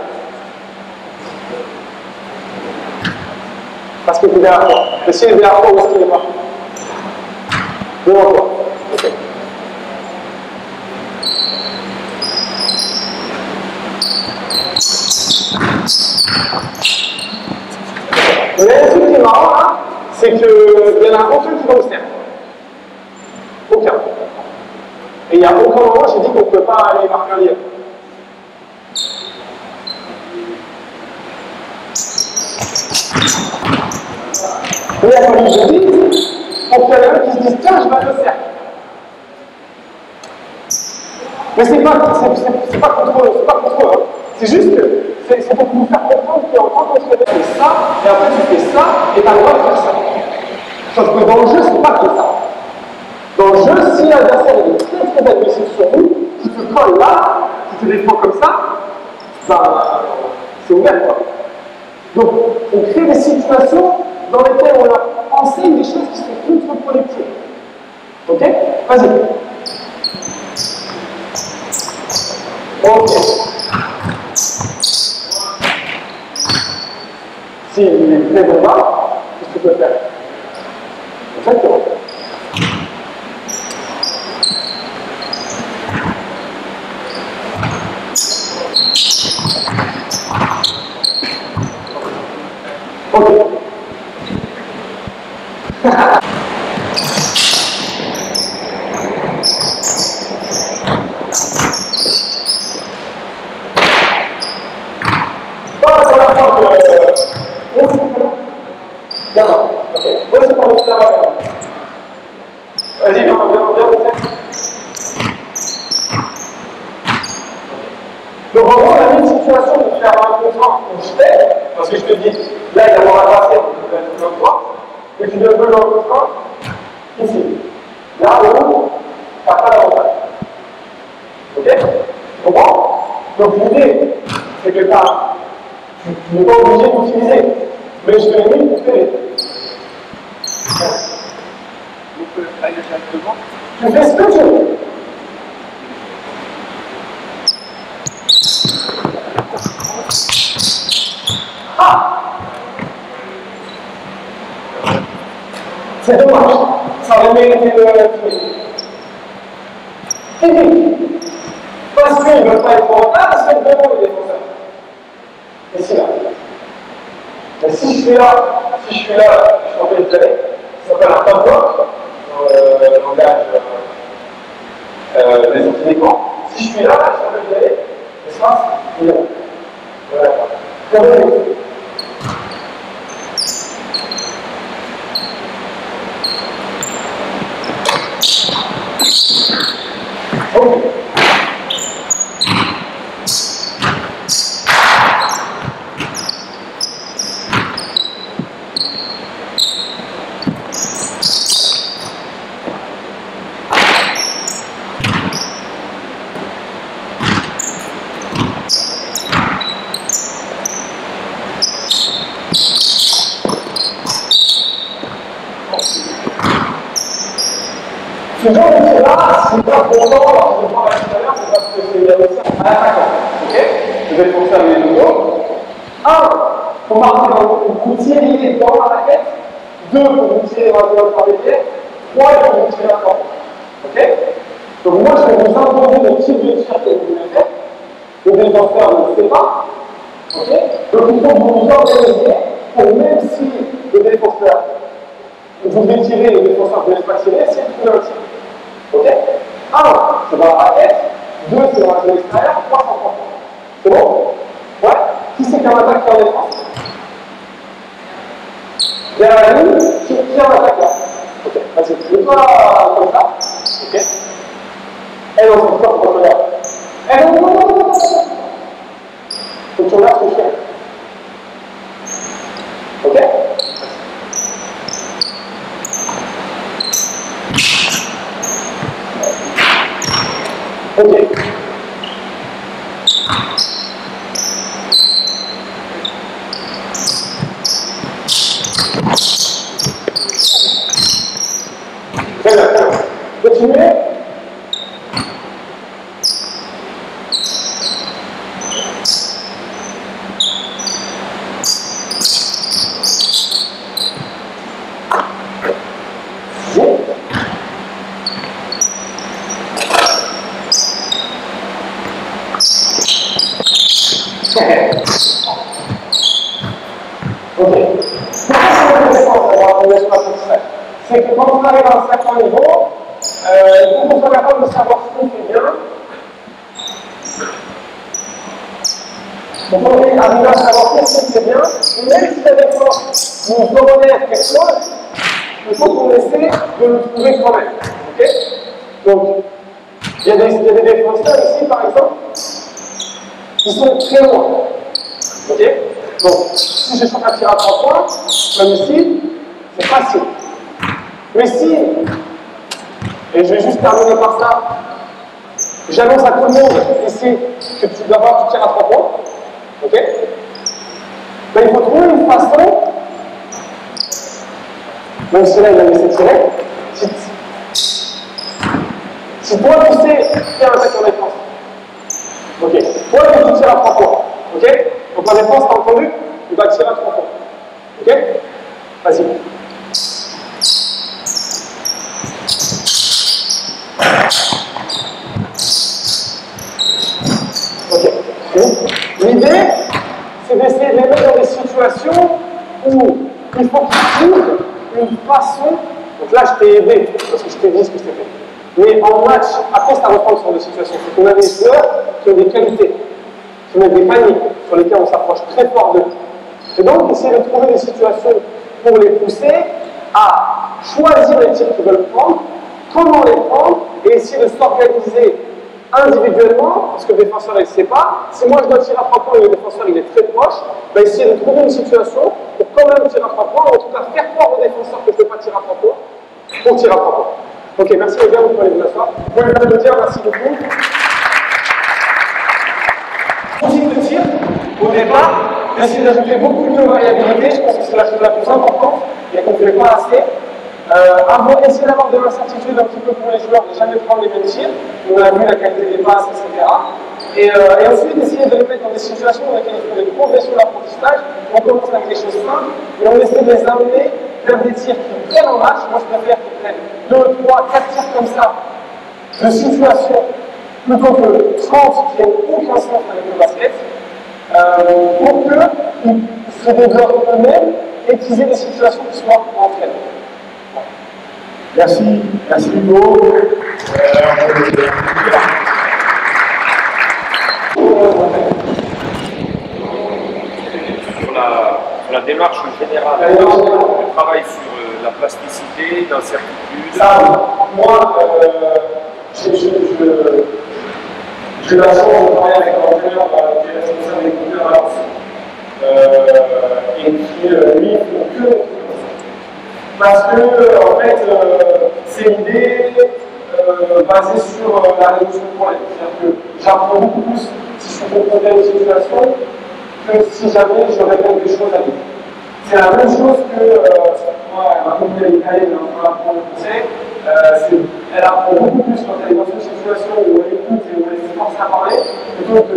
Parce qu'il était derrière toi. Et s'il est derrière toi, où est-ce qu'il est pas? Devant toi. Ok. Mais le truc qui est marrant là, c'est qu'il n'y en a aucun qui va au cercle. Aucun. Et il n'y a aucun moment j'ai dit qu'on ne peut pas aller marquer un lien. Mais il y a comme je dis, pour qu'il y en ait un qui se dise tiens, je vais aller au cercle. Mais c'est pas contre eux, hein. C'est juste que c'est pour vous faire comprendre qu'il y a encore qu'on se fait ça, et après tu fais ça, et tu as le droit de faire ça. Sauf que dans le jeu, c'est pas comme ça. Dans le jeu, si l'adversaire est très très agressif sur vous, qui te colle là, qui te défend comme ça, ben, c'est ouvert quoi. Donc, on crée des situations dans lesquelles on leur enseigne des choses qui sont contre-productives. Ok? Vas-y. Ok. S'il est très bon là, qu'est-ce que tu peux faire? Exactement. Ok. D'accord, ok. Moi, c'est pour le faire. Vas-y, viens, donc, en gros, on a mis une situation de faire un contrat où je fais, parce que je te dis, là, il y a un passé, donc je vais être comme toi, et tu dois jouer dans le contrat ici. Là, où tu n'as pas d'avantage. Ok? Tu comprends? Donc, l'idée, c'est que tu n'es pas obligé d'utiliser, mais je te l'ai mis pour t'aider. Tu fais ce que tu veux. Ah! C'est dommage. Ça aurait mérité de finir. Fini. Parce qu'ils ne veulent pas être en retard, ils sont devant les défenseurs. Et si là. Mais si je suis là, je suis en train de planer, ça s'appelle un top block, dans le langage des outils d'écran. Si je suis là, je suis en train de planer, l'espace, il est là. Voilà. Comment ok. Ce genre de tir-là, c'est pas content, alors je vais voir tout à l'heure, c'est parce que c'est bien aussi à l'attaquant. Ok? Je vais foncer les deux autres. 1, pour marquer pour vous tirer dans la raquette. 2, pour vous tirer dans par les pieds. 3, pour vous tirer à fond. Ok? Donc moi, je vais vous imposer le type de tir que vous voulez faire. Le défenseur ne le fait pas. Ok? Donc il faut que vous vous organisiez pour même si le défenseur vous devez tirer, le défenseur ne vous laisse pas tirer, c'est le trouver un tir. Ok? 1, c'est dans la raquette. 2, c'est dans la zone extérieure. 3, c'est en fond. C'est bon? Ouais? Qui c'est qui a un attaque qui est en défense? Derrière la ligne, qui a un attaque là? Ok, vas-y, mets-toi comme ça. Ok? Eh non, c'est pas pour que tu regardes. Eh non, non, non, non, non, non. Faut que tu regardes ce que je fais. Ok? Ok. Très bien, très bien. Continuez. Ok. C'est que quand on arrive à un certain niveau, il faut qu'on soit capable de savoir ce qu'on fait bien. Donc on est arrivé à savoir qu'est-ce qu'on fait bien, et même si la défense nous reconnaît quelque chose, il faut qu'on essaie de le trouver quand même. Ok? Donc, il y a des défenseurs ici, par exemple, qui sont très loin. Ok? Donc, si je cherche à tirer à 3 points, comme ici, c'est facile. Mais si, et je vais juste terminer par ça, j'annonce à tout le monde ici que tu dois avoir tu tires à 3 points, ok? Ben, il faut trouver une façon, même si là il a laissé tirer, si toi tu sais faire un attaque en défense, ok? Toi tu tires à 3 points, ok? Donc en défense, t'as entendu? Tu vas tirer à 3 points, ok? Vas-y. Ok. L'idée, c'est d'essayer de les mettre dans des situations où il faut qu'ils trouvent une façon. Donc là, je t'ai aidé parce que je t'ai dit ce que c'était. Mais en match, après, ça reprend sur des situations. C'est qu'on a des joueurs qui ont des qualités, qui ont des paniers sur lesquels on s'approche très fort d'eux. Et donc, essayer de trouver des situations pour les pousser à choisir les tirs qu'ils veulent prendre, comment les prendre, et essayer de s'organiser individuellement, parce que le défenseur il ne sait pas. Si moi je dois tirer à 3 points et le défenseur il est très proche, bah, essayer de trouver une situation pour quand même tirer à 3 points, ou en tout cas faire croire au défenseur que je ne peux pas tirer à 3 points, pour tirer à 3 points. Ok, merci les gars, vous pouvez aller vous asseoir. Vous pouvez me dire, merci beaucoup. Consigne de tir, au départ, essayer d'ajouter beaucoup de variabilité, je pense que c'est la chose la plus importante, et qu'on ne fait pas assez. Essayer d'avoir de l'incertitude un petit peu pour les joueurs, de jamais prendre les mêmes tirs. On a vu la qualité des passes, etc. Et ensuite, essayer de les mettre dans des situations dans lesquelles ils font des progressions d'apprentissage. On commence avec des choses simples et on essaie de les amener vers des tirs qui prennent en match. Moi, je préfère qu'ils prennent 2, 3, 4 tirs comme ça de situation plutôt que 30 qui n'ont aucun sens avec le basket pour qu'ils se développent eux-mêmes et qu'ils aient des situations qui soient entre elles. Merci Hugo. Sur la démarche générale, le travail sur la plasticité, l'incertitude. Moi, j'ai la chance de travailler avec un entraîneur qui est responsable des compteurs à Lens et qui, lui, ne fait que parce que, en fait, c'est une idée basée sur la résolution de problème. C'est-à-dire que j'apprends beaucoup plus si je suis confronté à une situation que si jamais je réponds des choses à lui. C'est la même chose que moi, ma copine elle est italienne, on apprend le français. Elle apprend beaucoup plus quand elle est dans une situation où elle écoute et où elle se force à parler plutôt que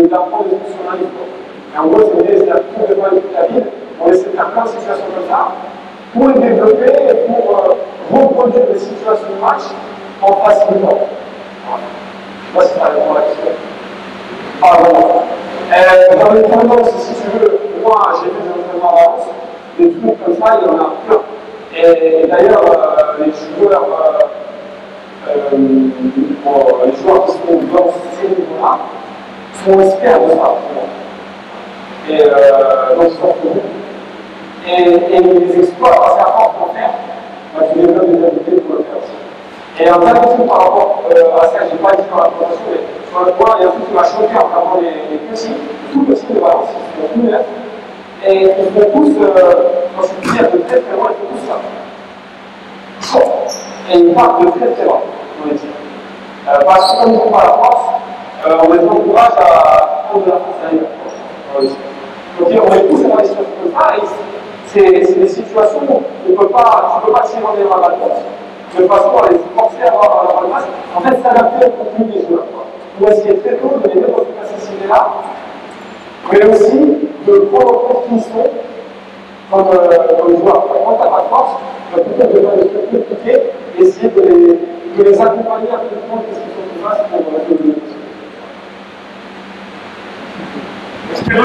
d'apprendre des trucs sur un livre. Et en gros, c'est l'idée, c'est-à-dire que tout devant la ville, on essaie de faire plein de situations comme ça pour les développer et pour reproduire des situations de match en facilitant. Moi, c'est pas répondre à la question. Dans les tendances, si tu veux, moi j'ai vu des entraînements en avance, des trucs comme ça, il y en a plein. Et d'ailleurs, les joueurs qui sont dans ces niveaux-là sont experts de ça pour moi. Et donc ils sont connus. Et les exploits, parce qu'à force d'en faire, tu développes des habiletés pour le faire aussi. Et un dernier truc par rapport à ça, je n'ai pas dit dans la présentation, mais sur le point, il y a un truc qui m'a choqué en regardant les petits, tout petits de Valence, ils sont tous neufs, et ils font tous, quand je tire de très très loin, ils font tous ça. Et ils partent de très très loin dans les tirs. Parce que comme ils n'ont pas la force, on les encourage à prendre de la force à l'égard. Donc on est tous dans des situations comme ça, et c'est des situations où tu ne peux pas tirer en erreur à la force. De façon à les forcer à avoir la bonne masse, en fait, s'adapter au contenu des joueurs. Pour essayer très tôt de les mettre dans cette facilité-là, mais aussi de prendre en compte qui ils sont comme joueurs. Quand tu n'as pas de force, plutôt que de faire des trucs compliqués, essayer de les accompagner à comprendre ce qu'ils sont en face pour le possible. Est-ce qu'il y a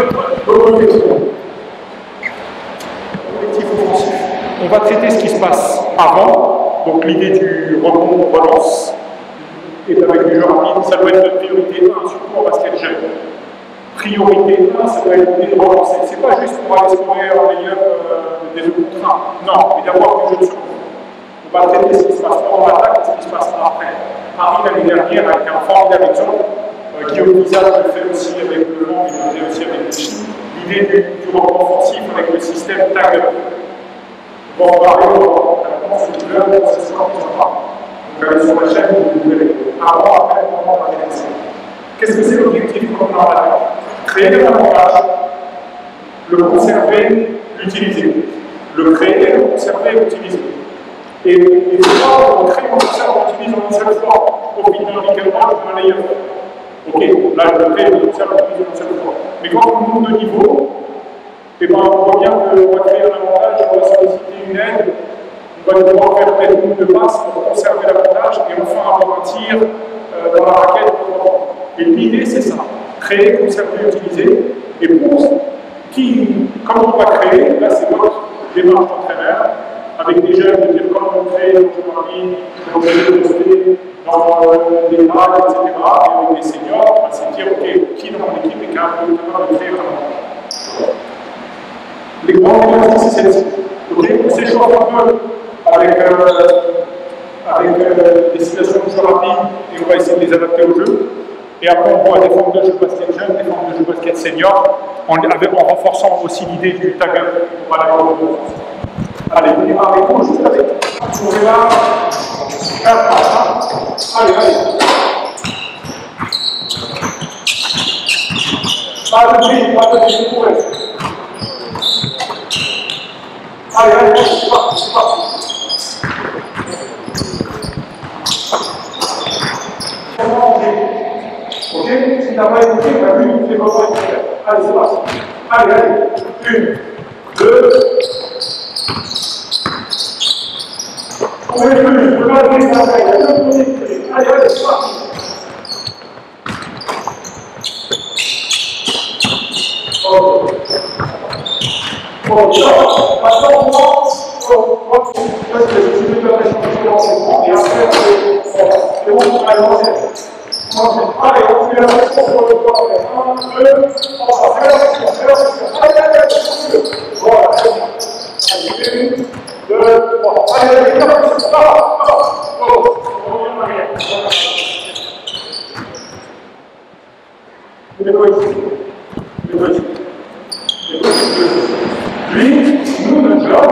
d'autres questions? Objectif offensif. On va traiter ce qui se passe avant. Donc l'idée du rebond relance est avec des jeux rapides, ça doit être notre priorité 1, surtout en basket jeune. Priorité 1, ça doit être l'idée de relancer. C'est pas juste pour aller scorer un layup des 2 contre 1. Non, mais d'avoir du jeu de secours. On va traiter ce qui se passe pendant l'attaque et ce qui se passe après. Paris l'année dernière a été un formidable exemple. Guillaume Visage le fait aussi avec le Mans, il le fait aussi avec le Chine. L'idée du rebond offensif avec le système tag. Bon, on va arriver c'est que là, c'est ce qu'on ne pas. Donc, sur la chaîne, vous verrez. Avant, après, comment on va les laisser. Qu'est-ce que c'est l'objectif qu'on a là? Créer un avantage, le conserver, l'utiliser. Le créer, le conserver, l'utiliser. Et là, on crée, on conserve, on utilise en une seule fois. Au final, nickel-moi, je veux un layer. Ok, là, je le crée, je le conserve, je l'utilise en une seule fois. Mais quand on monte de niveau, eh ben, on voit bien qu'on va créer un avantage, on va solliciter une aide. On va devoir faire peut-être une de passe pour conserver l'avantage et enfin avoir un tir dans la raquette. Et l'idée, c'est ça. Créer, conserver, utiliser. Et pour comment on va créer, là, c'est notre démarche d'entraîneur, avec des jeunes, de dire comment on crée dans le jeu en ligne, comment on fait dans les drags, etc. Et avec des seniors, c'est de dire, OK, qui dans mon équipe est capable de créer un avantage. Les grandes diagnostics, c'est celle-ci. Ok, on s'échauffe un peu avec des situations de jeu rapides et on va essayer de les adapter au jeu. Et après, on voit des formes de jeu basket jeune, des formes de jeu basket senior, en renforçant aussi l'idée du tag up pour aller au jeu. Allez, vous démarrez vous juste avec. On est là. 4 pas. Allez, allez. Pas de bruit, vous pouvez. Allez, allez, c'est parti, c'est parti. Ok, si tu n'as pas écouté, tu as vu, tu fais comment il faire. Allez, c'est parti. Allez, allez. 1, 2. On est venu, on va aller ça. Allez, allez, c'est parti. Ok. Bon, maintenant, moi, je vais faire la question et après, c'est bon, on va lancer. Allez, on fait la question sur le corps. 1, 2, 3, fais la question, fais la question. Allez, allez, allez. Voilà, très bien. Allez, 1, 2, 3. Allez, allez, fais la question. On revient en arrière. Les coéquipiers. Les coéquipiers. Lui, nous, notre job,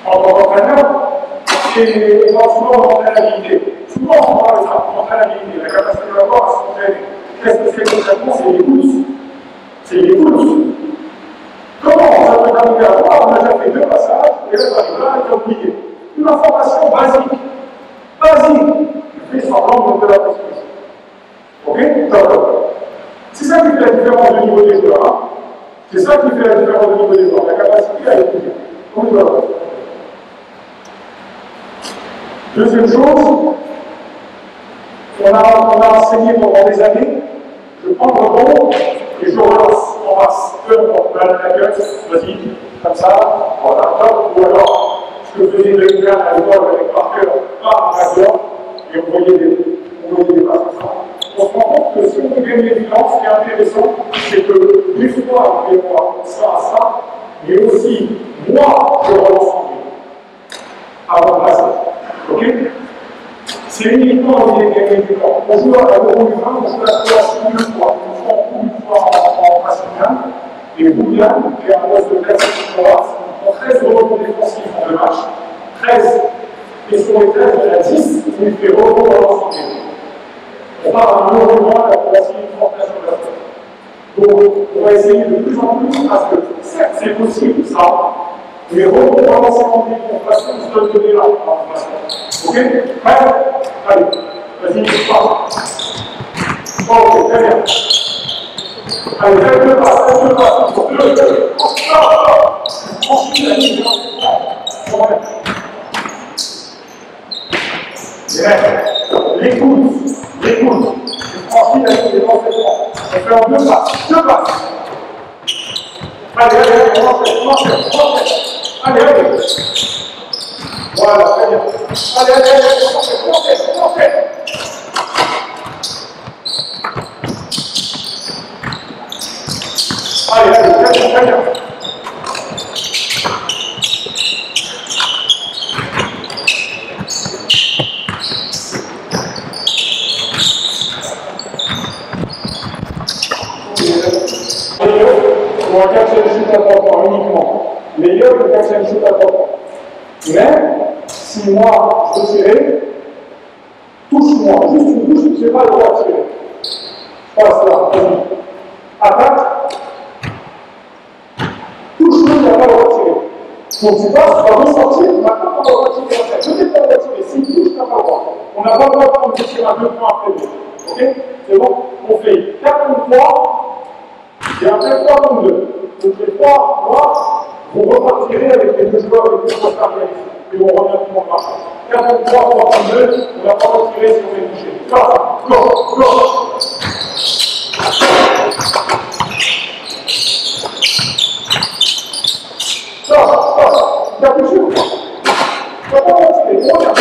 en tant qu'entraîneur, c'est souvent l'entraînabilité. Souvent, on parle de ça, l'entraînabilité, la capacité de l'avoir à s'entraîner. Qu'est-ce que c'est concrètement? C'est les courses. C'est les courses. Comment ça peut arriver à voir? On a déjà fait 2 passages, et là, on va être oublié. Une information basique. Basique. Je fais semblant de la pression. Ok? Top. C'est ça qui fait la différence du niveau des joueurs. Hein? C'est ça qui fait la différence au niveau des joueurs, la capacité à écouter. On y va. Deuxième chose, on a enseigné pendant des années, je prends le ballon et je relance en masse. Peu importe, la gueule, vas-y, comme ça, voilà, top. Ou alors, ce que faisait le gars à l'école avec Parker, par Major, et on voyait des passes comme ça. On se rend compte que si on veut gagner l'évidence, ce qui est intéressant, c'est que des fois, on peut voir ça à ça, mais aussi, moi, je relance en jeu. Avant de passer. Ok? C'est uniquement on vient gagner du temps. On joue à l'euro du 20, on joue à la Croatie 2 fois. Une fois en phase finale. Et Boulian, qui est un poste de classe croate, ont 13 rebonds défensifs en 2 matchs. 13. Et sur les 13, il y en a 10 qui fait rebond dans l'ensemble. On part à un euro moins, la Croatie une forte nation de la France. Donc, on va essayer de plus en plus, parce que certes, c'est possible, ça, mais rebond dans l'ensemble pour passer, on se donne de là. Ok? Prêt? Allez, vas-y, pars. Ok, très bien. Allez, faites 2 passes, 2 passes. 2, 2. Ensuite, la ligne. Les coudes. Ensuite, la ligne, on fait en 2 passes. 2 passes. Allez, on enchaîne. Allez. Voilà, très bien. Allez, on enchaîne. Allez, très bien. Ou un catch and shoot important uniquement. Meilleur que le catch and shoot important. Mais, si moi je veux tirer, touche-moi, juste une touche, je n'ai pas le droit de tirer. Passe là, vas-y. Attaque. Touche-moi, il n'y a pas le droit de tirer. Donc tu passes, tu vas ressortir, maintenant on va le droit de tirer après. Je n'ai pas le droit de tirer, si touche, tu n'as pas le droit. On n'a pas le droit de prendre des tirs à 2 points après lui. Ok? C'est bon? On fait 4 contre 3. Et après 3 contre 2. Donc les 3 droits, vous repartirez avec les 2 joueurs avec les 3 carrières. Et on revient tout le monde marche. 4 contre 3, 3 contre 2, on va pas retirer si on est touché. Go. Stop. Il a touché ou pas? Il ne va pas retirer. On regarde.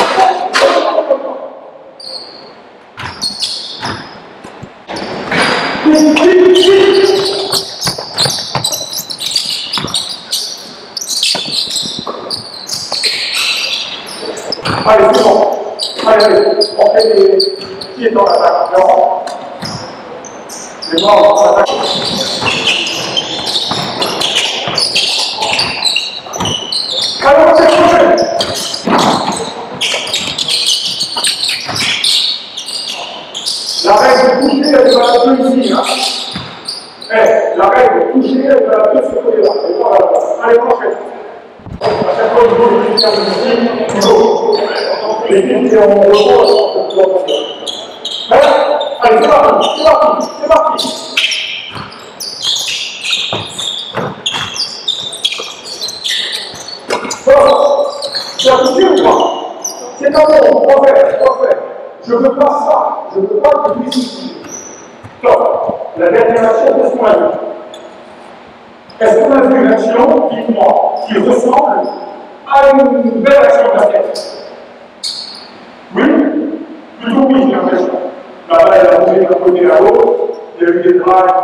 Allez, c'est bon. Allez, on fait les pieds dans l'attaque. Non. Les bras dans l'attaque. Alors, c'est prochain. La règle de toucher, elle va la deux ici. Hein. La règle de toucher, elle va la deux sur ce côté-là. Allez, prochaine. À chaque fois, il faut que je fasse ici, toujours. Les pieds qui ont le repos, allez, c'est parti, c'est parti, c'est parti. Bon, tu as touché ou pas? C'est pas bon, on va faire. Je ne veux pas ça, je ne veux pas que tu puisses ici. Donc, la dernière action, qu'est-ce qu'on a vu? Est-ce qu'on a vu une action, dites-moi, qui ressemble à une belle action de basket? Oui? Plutôt oui, j'ai l'impression. La balle, elle a bougé d'un côté à l'autre, il y a eu des drives,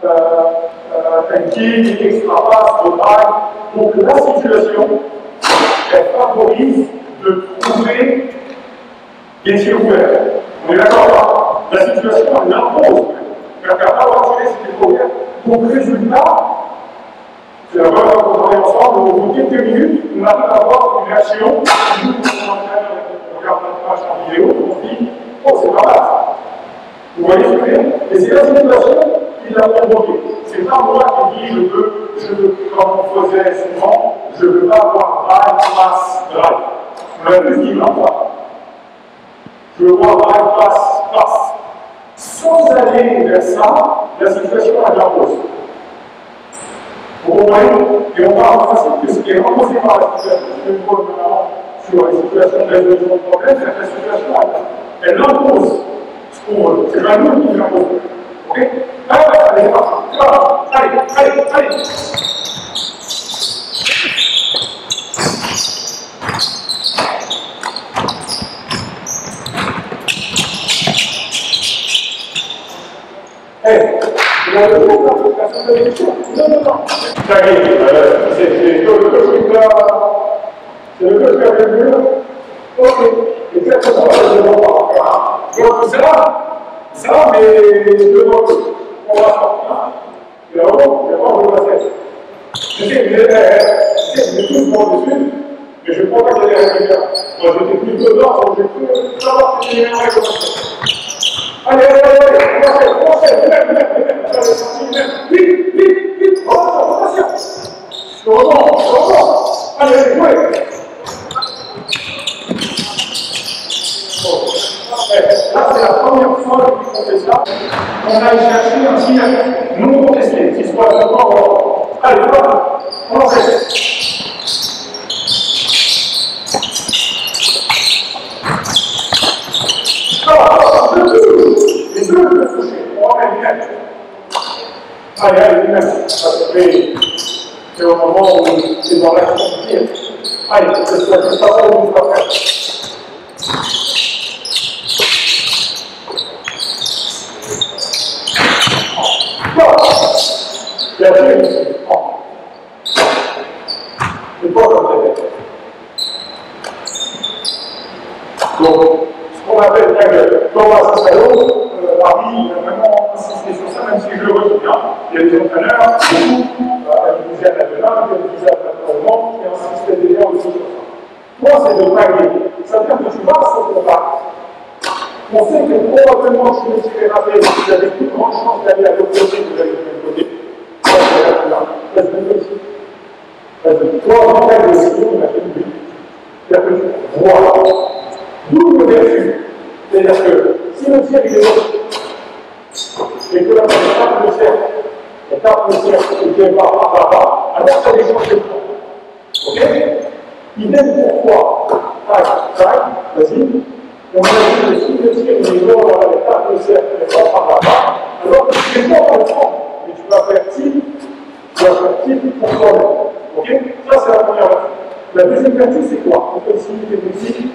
un kick, extra pass, des drives. Donc la situation, elle favorise de trouver des tirs ouverts. On est d'accord? La situation, elle l'impose. Elle ne permet pas d'enchaîner ces tirs ouverts. Donc résultat, c'est la preuve qu'on travaille ensemble, au bout de quelques minutes, on arrive à avoir une action, nous, on regarde notre page en vidéo, on se dit, oh, c'est pas mal ça. Vous voyez ce que je veux dire? Et c'est la situation qui l'a provoqué. C'est pas moi qui dis, comme on faisait souvent, je ne veux pas avoir drive, pass, drive. On l'a plus dit là, je veux voir drive, pass. Sans aller vers ça, la situation, elle l'impose. Vous comprenez? Et on part en principe que ce qui est imposé par la situation, je vais vous voir maintenant sur les situations de résolution de problème, c'est que la situation, elle l'impose. C'est pas nous qui l'impose. Ok? Allez, c'est parti. Allez. Non. Ça y est, c'est le coach qui a fait le mieux. Ok. Exactement, je ne vois pas. Donc ça, mais devant eux, on va sortir. Mais vraiment, il n'y a pas de recette. Je sais que vous êtes tous bons dessus, mais je ne crois pas qu'il y ait des règles. Moi, j'étais plus dedans, donc j'ai pu savoir si il y a des règles. Allez, commencez, vite, rotation. Je remonte. Allez, jouez. Bon. Là, c'est la première fois qu'on fait ça. On a cherché un signal non contesté, qui soit d'accord. Allez, voilà. On en fait. Les deux peuvent toucher. On va mettre une lettre. Allez, une lettre. C'est au moment où c'est dans l'action de tir. Allez, c'est ça qu'on va faire. Il y a deux ici. C'est pas comme ça. Donc, ce qu'on appelle Thomas Sassalo, Paris a vraiment insisté sur ça, même si je le retiens bien. Il y a des entraîneurs, à l'Université de Belin, qui insistaient déjà aussi sur ça. Moi, c'est de taguer. Ça veut dire que tu vas sur ton bac. On sait que probablement, si vous tirez rapide, vous avez plus grande chance d'aller à l'autre côté que d'aller de l'autre côté. Ça, c'est là. Reste ici. Toi, en fait, le stylo, on a fait une but. C'est-à-dire que tu vois. Double vertu. C'est-à-dire que si le tir est haut, et que la personne tape le cercle, et qu'elle va, alors ça déclenche le temps. Ok? Idem pourquoi? Tac, vas-y. On a dit que si le tir est haut, elle tape le cercle, elle va par là-bas, alors que tu ne peux pas le prendre, mais tu vas faire type pour toi-même. Ok? Ça, c'est la première vertu. La deuxième vertu, c'est quoi? On peut essayer des musiques.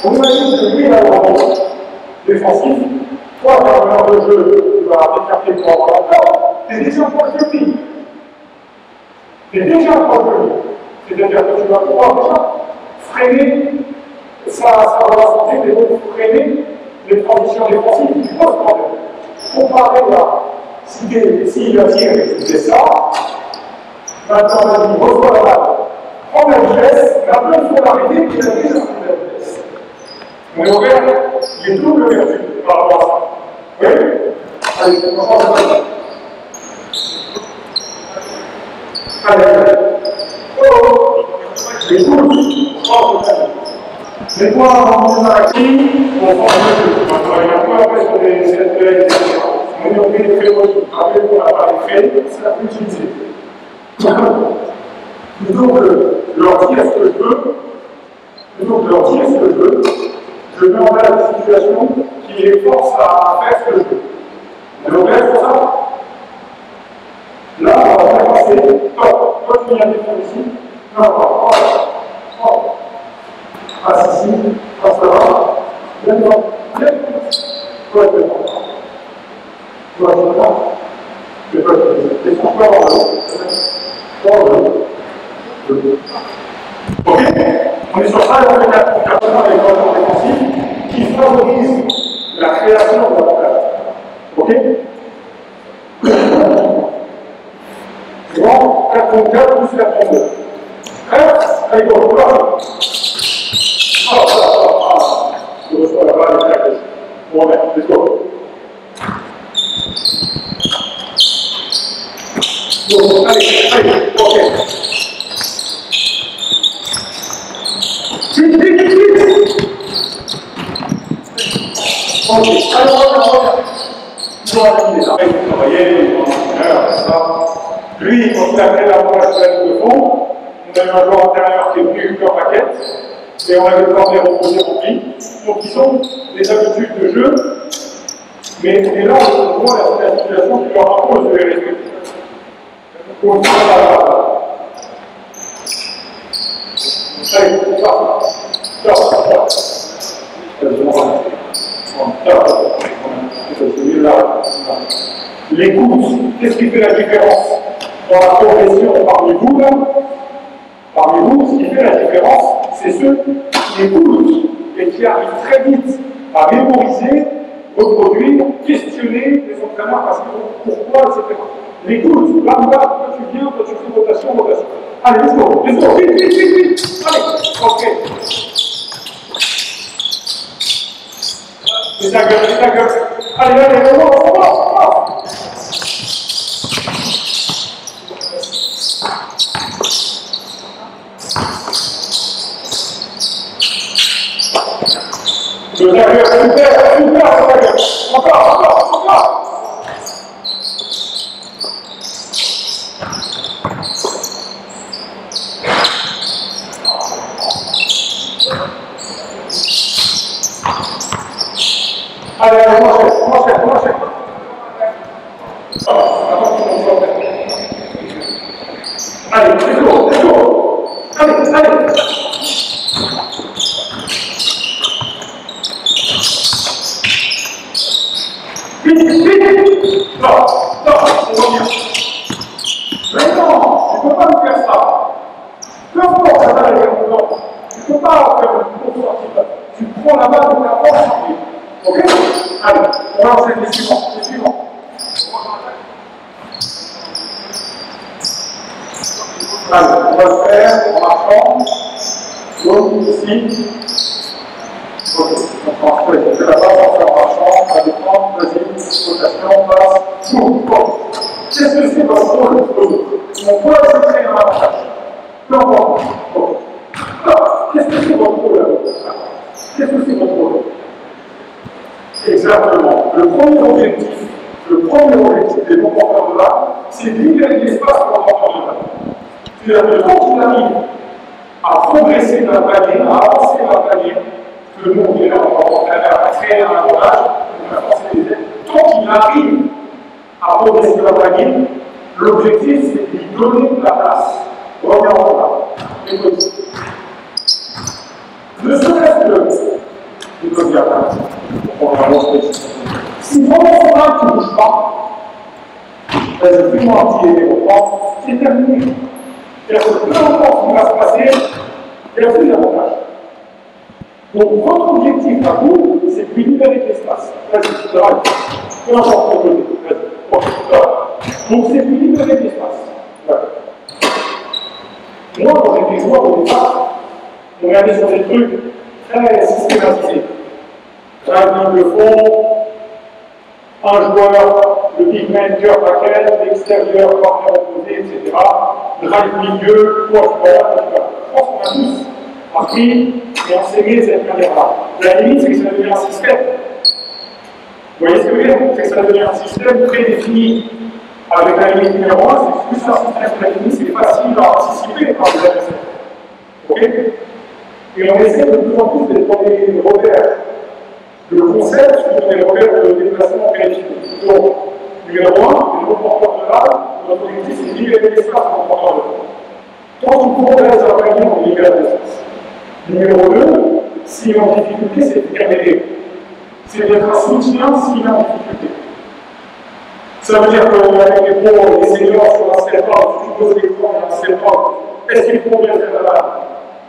On imagine que lui, il a un rôle défensif. Toi, dans le genre de jeu, tu vas t'écarter pour avoir la porte. Tu es déjà proche de lui. C'est-à-dire que tu vas pouvoir déjà freiner ça va changer, mais donc freiner les transitions défensives qui posent problème. Comparé à s'il a tiré, je faisais ça, maintenant il reçoit la balle, prend la vitesse, maintenant il faut l'arrêter, puis il a déjà pris la vitesse. On est ouvert, il est double vertu par rapport à ça. Oui? Allez, on commence à faire. Allez. Oh! Les coups. Les points en acquis, on prend le jeu. Il y a un peu après sur des CFP, etc. On est obligé de faire le jeu. Après, on n'a pas les faits, c'est la plus utilisée. Plutôt que de leur dire ce que je veux, je mets en place des situations qui les forcent à faire ce que je veux. On est ouvert pour ça? Là, on va faire passer. Toi, tu viens défendre ici. Non. Ah, si, ça va. Bien. Toi, tu es Ok, on est sur ça, on fait carrément les coordonnées défensives qui favorisent la création de l'avantage. Ok? C'est bon, 4 contre 4 plus 4 contre 2. Allez, go, je reçois la balle et la gauche. Bon, let's go. Bon, allez, ok. Vite. Ok, allez, reviens. Il va travailler, ça. Lui, quand il a créé la voie de fond, on a eu un joueur intérieur qui est venu comme raquette, et on avait le corner opposé rempli. Donc, ils ont des habitudes de jeu, mais là, on voit la situation qui leur impose de les respecter. On va allez, l'écoute, qu'est-ce qui fait la différence dans la progression parmi vous, ce qui fait la différence, c'est ceux qui écoutent et qui arrivent très vite à mémoriser, reproduire, questionner les entraîneurs parce que pourquoi, etc. L'écoute, là, tu viens, tu fais rotation. Allez, let's go, vite. Allez, ok. C'est ta gueule. Allez, on va. Super, encore. Allez, commencez. Allez, let's go. Allez. Vite. Non, on revient. Maintenant, tu ne peux pas nous faire ça. Peu importe ça va aller non. Tu ne peux pas faire une course sortie. Tu prends la balle de la force sur pied. Ok? Allez, on va enchaîner les suivants. Allez, on va le faire en marchant. Donc, ici. Ok, donc on fait la base, on fait en marchant, on va défendre, vas-y, rotation, passe, bon. Qu'est-ce que c'est votre rôle? Mon poids, c'est créer un avantage. Peu importe. Qu'est-ce que c'est votre rôle? Exactement. Le premier objectif des bons porteurs de balle, c'est de libérer l'espace pour le porteur de balle. C'est-à-dire que quand il arrive à progresser d'un panier, à avancer d'un panier, que nous, on est là, on va créer un avantage, on va forcer les aides. Quand il arrive à progresser d'un panier, l'objectif, c'est de lui donner de la place. Reviens en bas. Écoute. Ne serait-ce que, il peut dire là, si pendant ce temps tu ne bouges pas, vas-y, fais-moi un petit effet, comprends, c'est terminé. C'est-à-dire que peu importe ce qui va se passer, il n'y a plus d'avantage. Donc votre objectif à vous, c'est de libérer de l'espace. Vas-y, ça va. Peu importe le côté. Vas-y. Donc c'est de libérer de l'espace. Voilà. Moi, quand j'étais joueur au départ, on regardait sur des trucs très systématisés. Un ligne de fond, un joueur, le big man, cœur paquet, l'extérieur, corner opposé, etc. Drive milieu, trois joueurs, etc. Je pense qu'on a tous appris et enseigné cette manière-là. La limite, c'est que ça devient un système. Vous voyez ce que je veux dire? C'est que ça devient un système prédéfini. Avec la limite numéro 1, c'est plus un système prédéfini, c'est facile à anticiper par les adversaires. Ok? Et on essaie de plus en plus d'être dans des repères. Le concept, c'est des repères de déplacement prédéfini. Donc, numéro 1, le porteur de balle, notre objectif, c'est de libérer l'espace en porteur de balle. Tant qu'on progresse à la ligne, on libère l'espace. Numéro 2, s'il est en difficulté, c'est de garder. C'est d'être un soutien s'il est en difficulté. Ça veut dire qu'avec les pros, les seniors sur un step-up, tu poses les points et un step-up, est-ce qu'il progresse à la balle?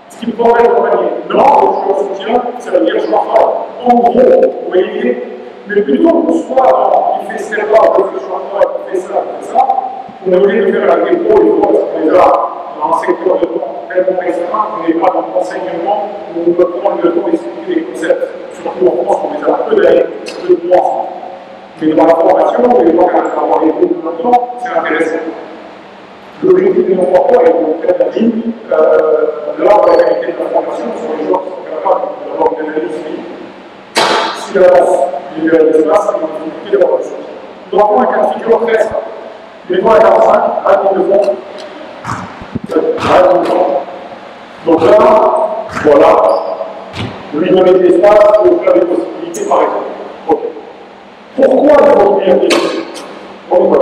Est-ce qu'il progresse au panier? Non, je suis en soutien, ça veut dire que je m'en parle. En gros, vous voyez, mais plutôt qu'on soit dans il fait step-up, il fait short-up, il fait ça, on est obligé de faire avec les pros, les pros, parce qu'on est là dans un secteur de temps tellement restreint, on n'est pas dans l'enseignement où on peut prendre le temps d'expliquer les concepts. Surtout en France, on les a peu d'années, peu de mois. Mais dans la formation, les gens qui avoir les groupes maintenant, c'est intéressant. L'objectif de mon rapport est de faire la ligne, là, la qualité de la formation sur les gens qui sont capables d'avoir une analyse fine. Si l'avance libère l'espace, c'est une difficulté d'avoir le sens. Donc, on a un cas de figure très simple. Les points à 45, à 10 de fond. Donc là, voilà, lui donner de l'espace pour faire des possibilités, par exemple. Ok. Pourquoi il faut oublier un défi? Pourquoi il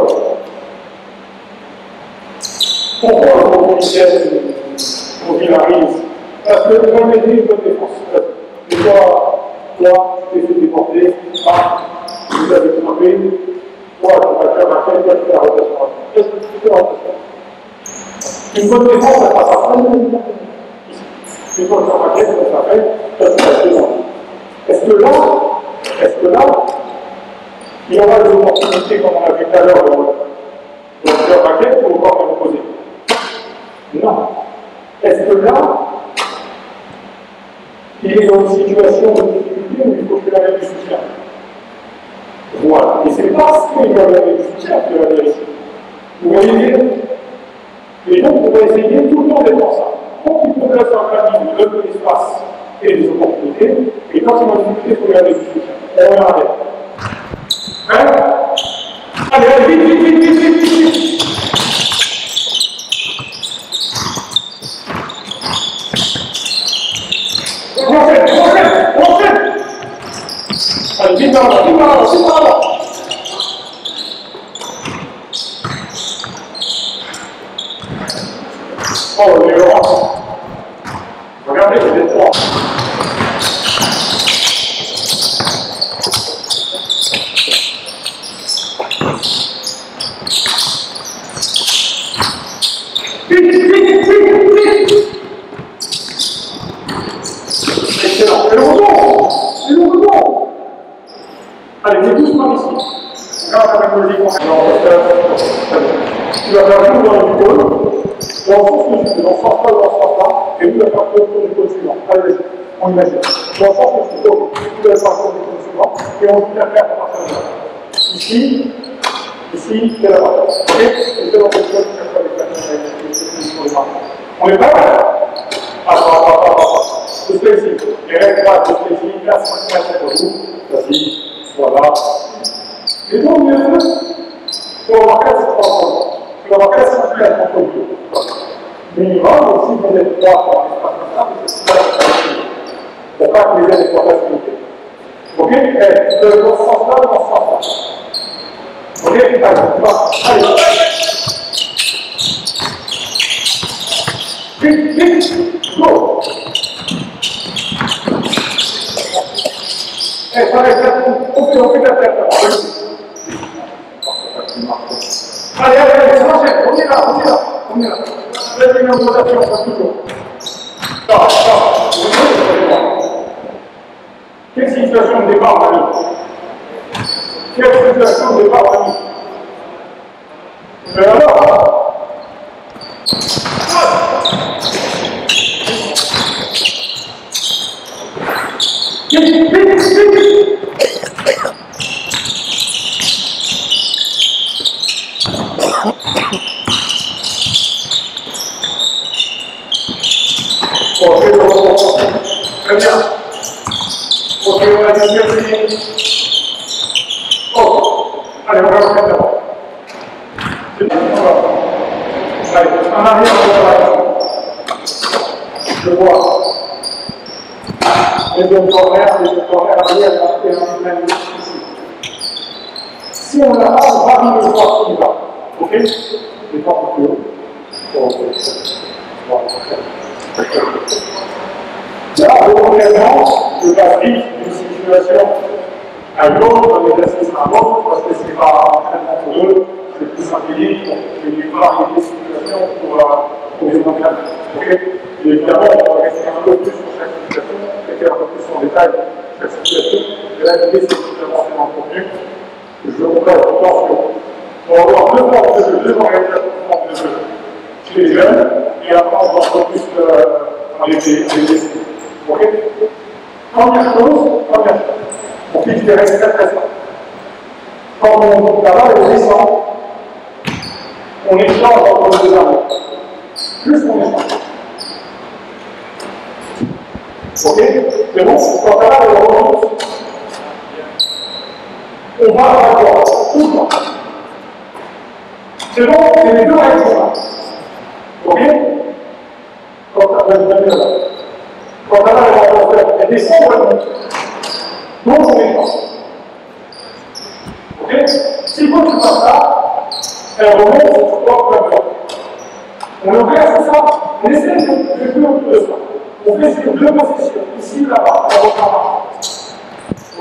faut oublier qu'on vilarise? Parce que vous avez une bonne défense. Et toi, tu t'es fait déporter, vous avez trompé, toi, tu vas faire marquer, toi, tu fais la rotation. Qu'est-ce que tu fais la rotation? Une bonne défense, ça passe à plein de monde. Une bonne marquée, ça fait, ça se passe devant. Est-ce que là, il y aura des opportunités, comme on a vu tout à l'heure, dans le paquet pour pouvoir me poser? Non. Est-ce que là, il est dans une situation de difficulté où il faut que la du soutien? Voilà. Et c'est parce qu'il va y avoir du soutien qu'il va y avoir ici. Vous voyez? Et donc, on va essayer tout le temps d'être dans ça. Quand il progresse dans la ligne, il donne de l'espace et des opportunités, et quand il y a une difficulté, il faut garder du soutien. On va arrêter. Hein? Allez, vite. On enchaîne. Allez, vite par là. Oh, les Laurent. Regardez, c'est des trois. Excellent. Et le rebond. Allez, c'est doucement ici. Regarde la méthodique. Tu vas faire tout dans le pôle, dans ce sens que tu veux, dans ce sens-là, et vous allez faire le tour du pôle suivant. Allez, vas-y, on imagine. Dans le sens que tu veux, vous allez faire le tour du pôle suivant, et on va faire à partir de là. Ici, et là-bas. Ok? Et c'est dans le pôle suivant, tu fais avec la main. On est pas mal? Tout ça ici. Les règles droites, tout ça ici, là, 5 mètres pour vous. Vas-y, voilà. Et donc, bien sûr, il faut avoir 4 ensemble. Il faut avoir 4 centimètres entre vous. Minimum, aussi, vous êtes 3 pour un espace comme ça, il ne faut pas que les aides soient facilitées. Ok? Dans ce sens-là, dans ce sens-là. Ok? Allez, vite, go! Pareil, on fait la tête. Allez, ça marche, on est là. Faites une augmentation, toujours. Quelle situation de départ on a mis? Quelle situation de départ on a mis? Mais alors, très bien. Ok, on va dire merci. Oh, allez, on va le faire d'abord. C'est bon, on va. Allez, en arrière, on va. Je vois. Les deux corners arrière, et on va ici. Si on l'a pas, on va arriver le voir qui va. Ok? Les pas plus haut. Ok. Voilà. Là, premièrement, je passe vite d'une situation à une autre, d'un exercice à un autre, parce que c'est pas entraînement pour eux, c'est plus synthétique, donc je ne vais pas arriver des situations pour les entraînements. Okay. Et évidemment, on va rester un peu plus sur chaque situation, et faire un peu plus en détail chaque situation. Et là, l'idée, c'est justement c'est un contenu que je voudrais encore sur. On va avoir deux formes de jeu, deux organisations de formes de jeu chez les jeunes, et après, on va un peu plus avec les essais. Ok? Première chose, on fixe des règles très simples. Quand on travaille au descend, on échange entre les deux armes. Plus on échange. Ok? C'est bon? Quand on travaille au remonte, on va avoir tout le temps. C'est bon? C'est les deux règles. Ok? Quand on travaille quand on a elle descend ou elle monte. Donc on échange. Ok? Si quand tu passes là, elle remonte sur 3 points. On le regarde, c'est ça. On essaie de faire autour de ça. On fait sur deux positions, ici ou là-bas. On repart là.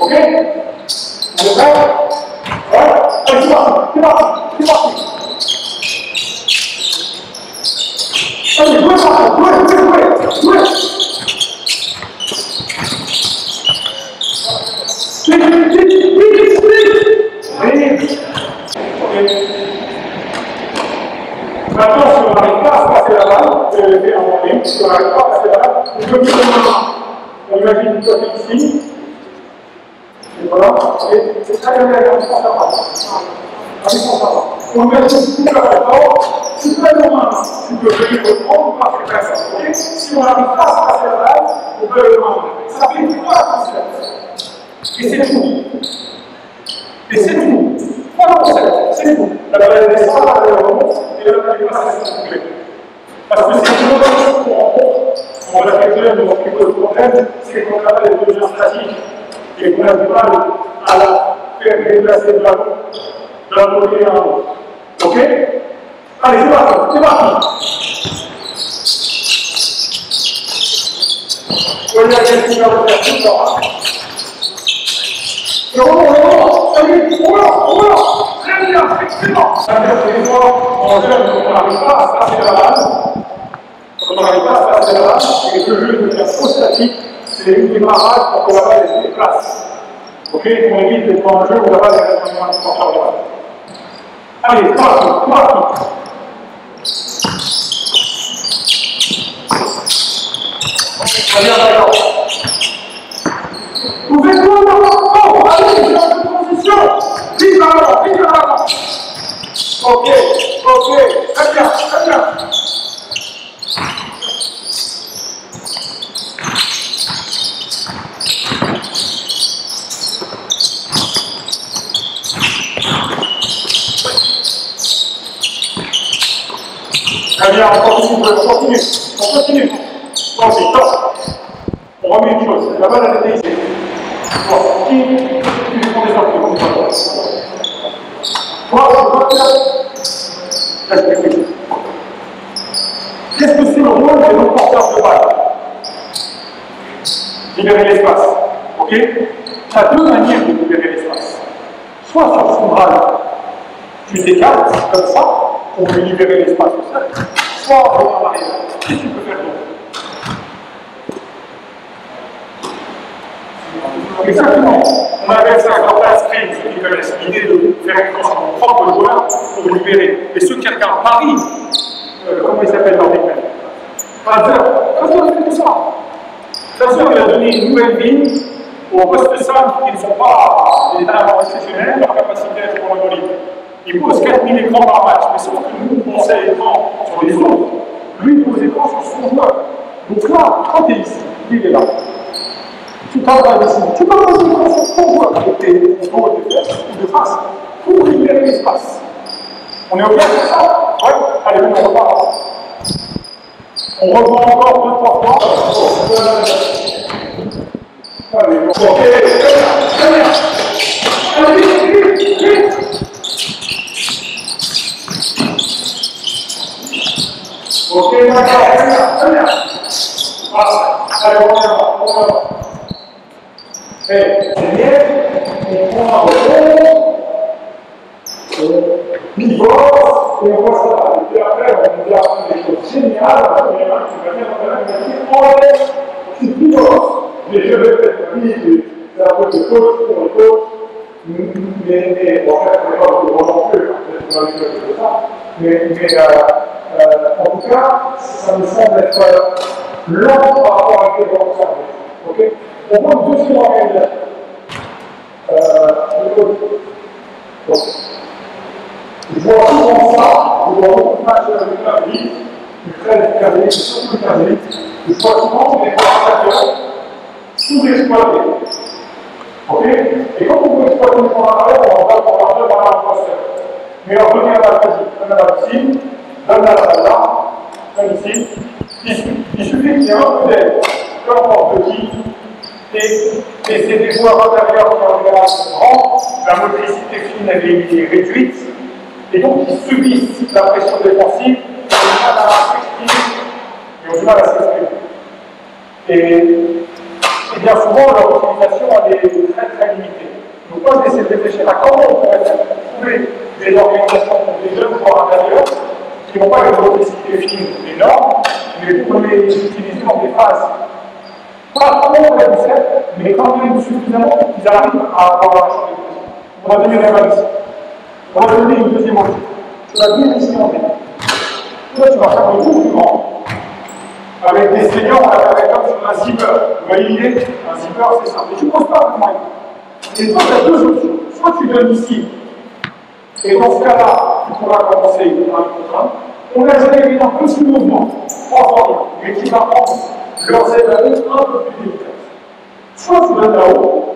Ok? On est prêt? Voilà. Allez, c'est parti. Allez, jouez. Maintenant, si on n'arrive pas à se passer la balle, vous allez le faire en ligne, si on n'arrive pas à passer la balle, on peut plus on imagine une côté ici. Et voilà, et c'est très bien, on pense à pas. On imagine tout le rapport, tu peux le main, tu peux venir le prendre ou pas faire ça. Si on n'arrive pas à se passer la balle, on peut le main. Ça fait une fois la concept. Et c'est tout. Voilà le concept, c'est tout. La balle descend, la balle remonte, et la balle passe, c'est complet. Parce que c'est une autre chose qu'on rencontre, on va faire de notre problème, c'est qu'on a les deux statique et qu'on a du mal à la faire déplacer le ballon d'un côté à l'autre. Ok? Allez, c'est parti. Vous voyez à quel point on va faire tout le temps. On lance. Très bien, excellent. Des fois, en jeune, on n'arrive pas à se passer la balle. Quand on n'arrive pas à se passer la balle, et que le jeu devient trop statique, c'est une démarrage pour que la balle se déplace. Ok? On évite d'être dans un jeu où la balle est extrêmement importante de la balle. Allez, parti. Très bien, d'accord. Vous faites quoi maintenant? Allez, vous êtes dans une position. Vite en avant. Ok, très bien. Très bien, on continue. Bon, c'est top. On remet une chose. La balle, elle était ici. Bon, qui prend des sorties? Moi, je veux faire. Qu'est-ce que c'est le rôle des non-porteurs de balle? Libérer l'espace. Ok? Tu as deux manières de libérer l'espace. Soit sur son bras, tu décales, comme ça, pour libérer l'espace au sol. Soit en arrière. Qu'est-ce que tu peux faire d'autre? Exactement. On appelle ça un corta sprint, ceux qui connaissent l'idée de faire une crosse à mon propre joueur pour libérer. Et ceux qui regardent Paris, comment il s'appelle leur nickname? Fraser a fait tout ça. Fraser, il a donné une nouvelle vie aux postes simples qui ne sont pas des talents exceptionnels, leur capacité à être pour le bolide. Il pose 4000 écrans par match, mais sauf que nous, on pensait à l'écran sur les autres, lui, il pose l'écran sur son joueur. Donc là, quand tu es ici, il est là. Tu travailles ici, tu peux poser l'écran sur ton joueur avec tes contrôles de fesses ou de face pour libérer l'espace. On est au bien sur ça? Ouais, allez, on repart. On revoit encore 2-3 fois. Allez, ok, très bien. Allez, vite, vite. Ok, d'accord, très bien. Voilà, allez, on y va. Et c'est bien, on prend un rebond, pivot, et on voit ça. Et puis après, on va faire des choses géniales. On va dire, tu vas dire, enlève, tu pivotes. Mais je vais peut-être dire, c'est un peu de coach pour le coach, mais bon, en fait, on n'est pas au non plus, peut-être qu'on va dire que c'est ça. Mais en tout cas, ça me semble être lent par rapport à ce que vous observez. Okay? On voit une deuxième organisation. Je vois souvent ça, je vois beaucoup de matchs avec la vie, du très carré, surtout le carré. Je vois souvent les organisateurs sous-exploités. Ok? Et quand on veut exploiter le point d'arrêt, on va pour la preuve à l'imposteur. Mais on revient à la physique, on a la piscine, donne à la balle là, donne ici. Il suffit qu'il y ait un peu d'aide, peu importe qui, et c'est des joueurs intérieurs qui en général sont grands, la motricité fine elle est réduite, et donc ils subissent la pression défensive, ils ont du mal à s'exprimer. Et bien souvent, leur utilisation elle est très très limitée. Donc moi j'essaie de réfléchir à comment on pourrait trouver des organisations pour des jeunes joueurs intérieurs qui n'ont pas une motricité fine énorme, mais pour les utiliser dans des phases pas trop réduites, mais quand même suffisamment pour qu'ils arrivent à avoir la chambre de pression. On va donner la balle ici. On va donner une deuxième option. Tu vas bien ici en fait. Toi, tu vas faire le tour du grand. Avec des seniors, on va faire comme sur un zipper. Vous voyez l'idée? Un zipper, c'est simple. Et tu ne poses pas de moyen. Et toi, tu as deux options. Soit tu donnes ici, et dans ce cas-là, tu pourras commencer un contre un. On a généré un petit mouvement, mais qui va prendre leurs aides un peu plus délicates. Soit tu donnes là-haut,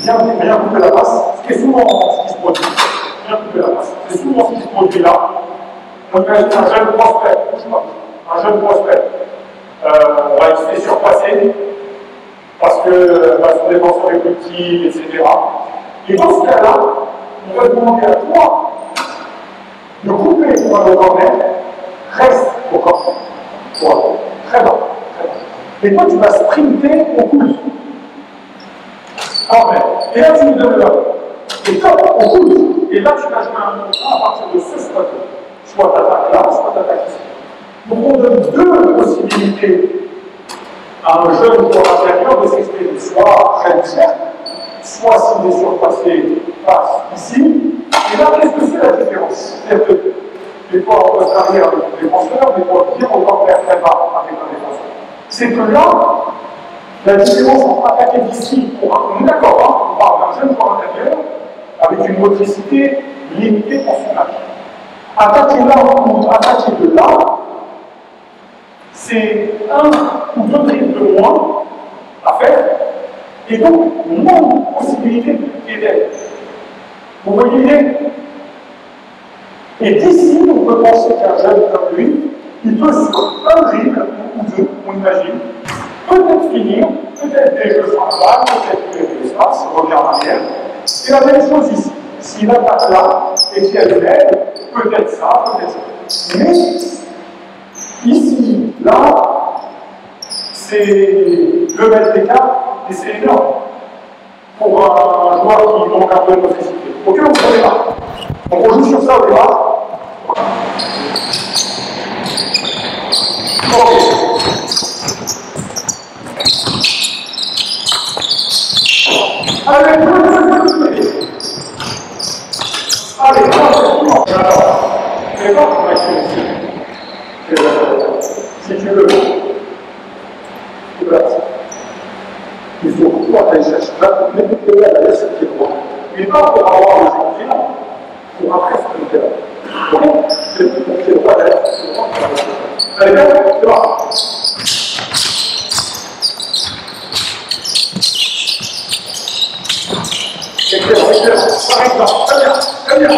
bien couper la passe, ce qui est souvent ce qui se produit. Bien couper la passe. C'est souvent ce qui se produit là. On imagine un jeune prospect, il se fait surpasser parce que son défenseur est petit, etc. Et dans ce cas-là, on va demander à toi de couper pour un corner, reste au corner. Voilà. Très bas. Et toi, tu vas sprinter au pouce. Corner. Et là, tu nous donnes là. Et top, au pouce. Et là, tu vas jouer un contrat à partir de ce spot. Soit tu attaques là, soit tu attaques ici. Donc, on donne deux possibilités à un jeune joueur intérieur de s'exprimer. Soit très cercle, soit s'il est surpassé, passe ici. Et là, qu'est-ce que c'est la différence? C'est-à-dire que des fois, on passe arrière avec le défenseur, des fois, bien au corner très bas avec un défenseur. C'est que là, la différence entre attaquer d'ici, on est d'accord, hein, on parle d'un jeune joueur intérieur avec une motricité limitée pour son âge. Attaquer là ou attaquer de là, c'est un ou deux dribbles de moins à faire, et donc moins de possibilités de pied d'aide. Vous voyez l'idée? Et d'ici, on peut penser qu'un jeune comme lui, il peut sur un dribble ou deux, on imagine, peut-être finir, peut-être des jeux sans balle, peut-être de l'espace, revient en arrière. Et la même chose ici. S'il attaque là, et qu'il y a de l'aide, peut-être ça, peut-être ça. Mais ici, là, c'est 2 mètres d'écart, et c'est énorme pour un joueur qui manque un peu de motricité. Ok, on se démarre. Donc on joue sur ça au départ. Ok. Si tu veux, tu vas. Il faut que toi, tu ailles chercher là, mais tu peux aller à ce qui est droit. Mais pas pour avoir le jour final, pour après ce qui est là. Ok? C'est pour qu'il y ait droit d'aller. Allez, bien, c'est bon. Excellent, excellent. Par exemple, très bien, très bien.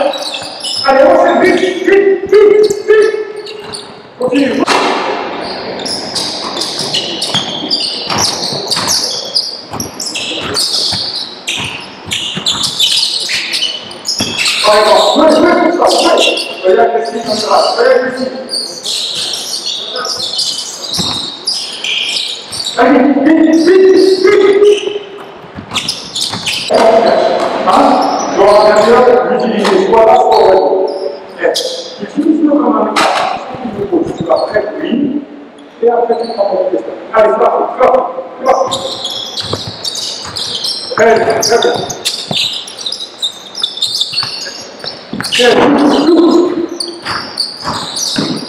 Allez, on s'est vite, vite, vite, vite. Continue. Par exemple, oui, ça, oui. Soyez agressif comme ça, soyez agressif. Allez, vite, vite, vite. Dans l'intérieur, l'utiliser soit là, soit au réseau. Utilise-le comme un mécanisme. Tu vas près de lui, et après tu prends ton question. Allez, c'est parti, très bien, très bien.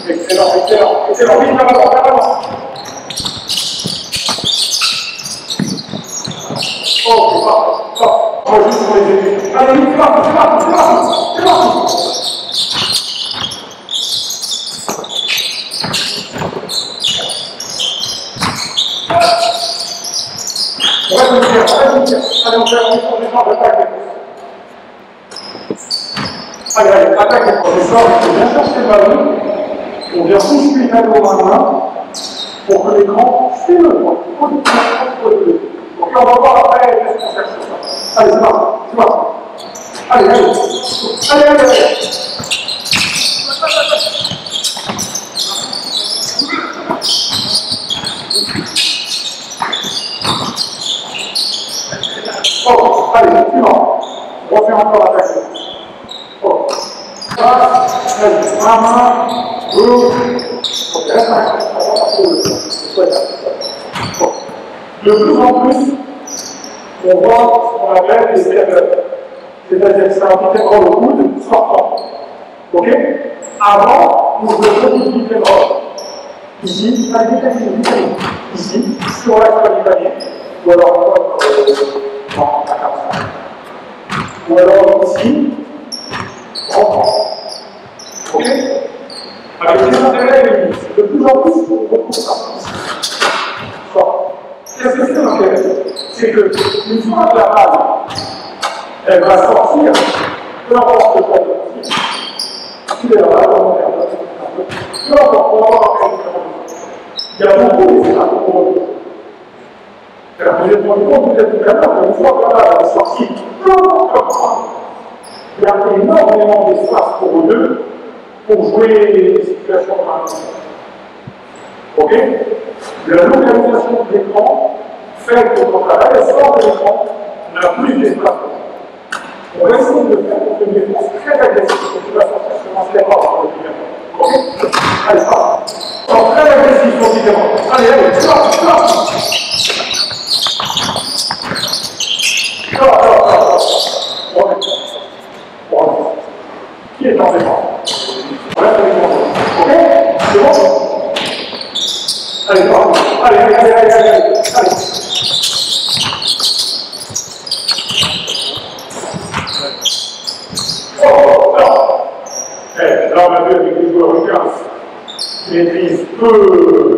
Excellent, excellent, excellent. Vite, vers l'avant. Oh, c'est parti. On va juste sur les aiguilles. Allez, vite, c'est parti. On va se dire. Allez, on fait un échange d'attaque. Allez, attaque des professeurs, il faut bien chercher le ballon, on vient souffler une main dans la main pour que l'écran suive le point. Donc on va voir après qu'est-ce qu'on cherche sur ça. Allez, c'est parti. Allez. Oh, allez, suivant. On refait encore l'attaque. Oh. Un main, deux. Ok, reste un. De plus en plus, on voit ce qu'on appelle des step-up. C'est-à-dire que ça implique dans le coude sortant. Ok? Avant, nous faisons du pivot. Ici, ici, sur l'axe du panier. Ou alors, non, pas comme ça. Ou alors ici, rentrant. Ok? Avec les intérêts et les limites. De plus en plus, on retrouve ça. Qu'est-ce que c'est l'intérêt? C'est qu'une fois que la base, elle va sortir, peu importe le temps de sortir, tu es là, peu importe, on va voir après. Il y a beaucoup d'espace pour eux. Vous êtes rendu compte peut-être tout à l'heure qu'une fois que la base est sortie, peu importe comment, il y a énormément d'espace pour eux deux pour jouer les situations de marque. Ok? La localisation de l'écran fait que quand la balle sort de l'écran, on a plus d'espace. On va essayer de le faire pour une défense très agressive, donc tu vas sortir sur un step-up par le différent. Ok? Allez, ça va. Alors, très agressif sur le différent. Allez, c'est parti. Qui est en défense? Voilà, c'est l'écran. Ok? C'est bon? Allez, parti. Allez. Là, on a vu avec les joueurs de 15 qui maîtrisent peu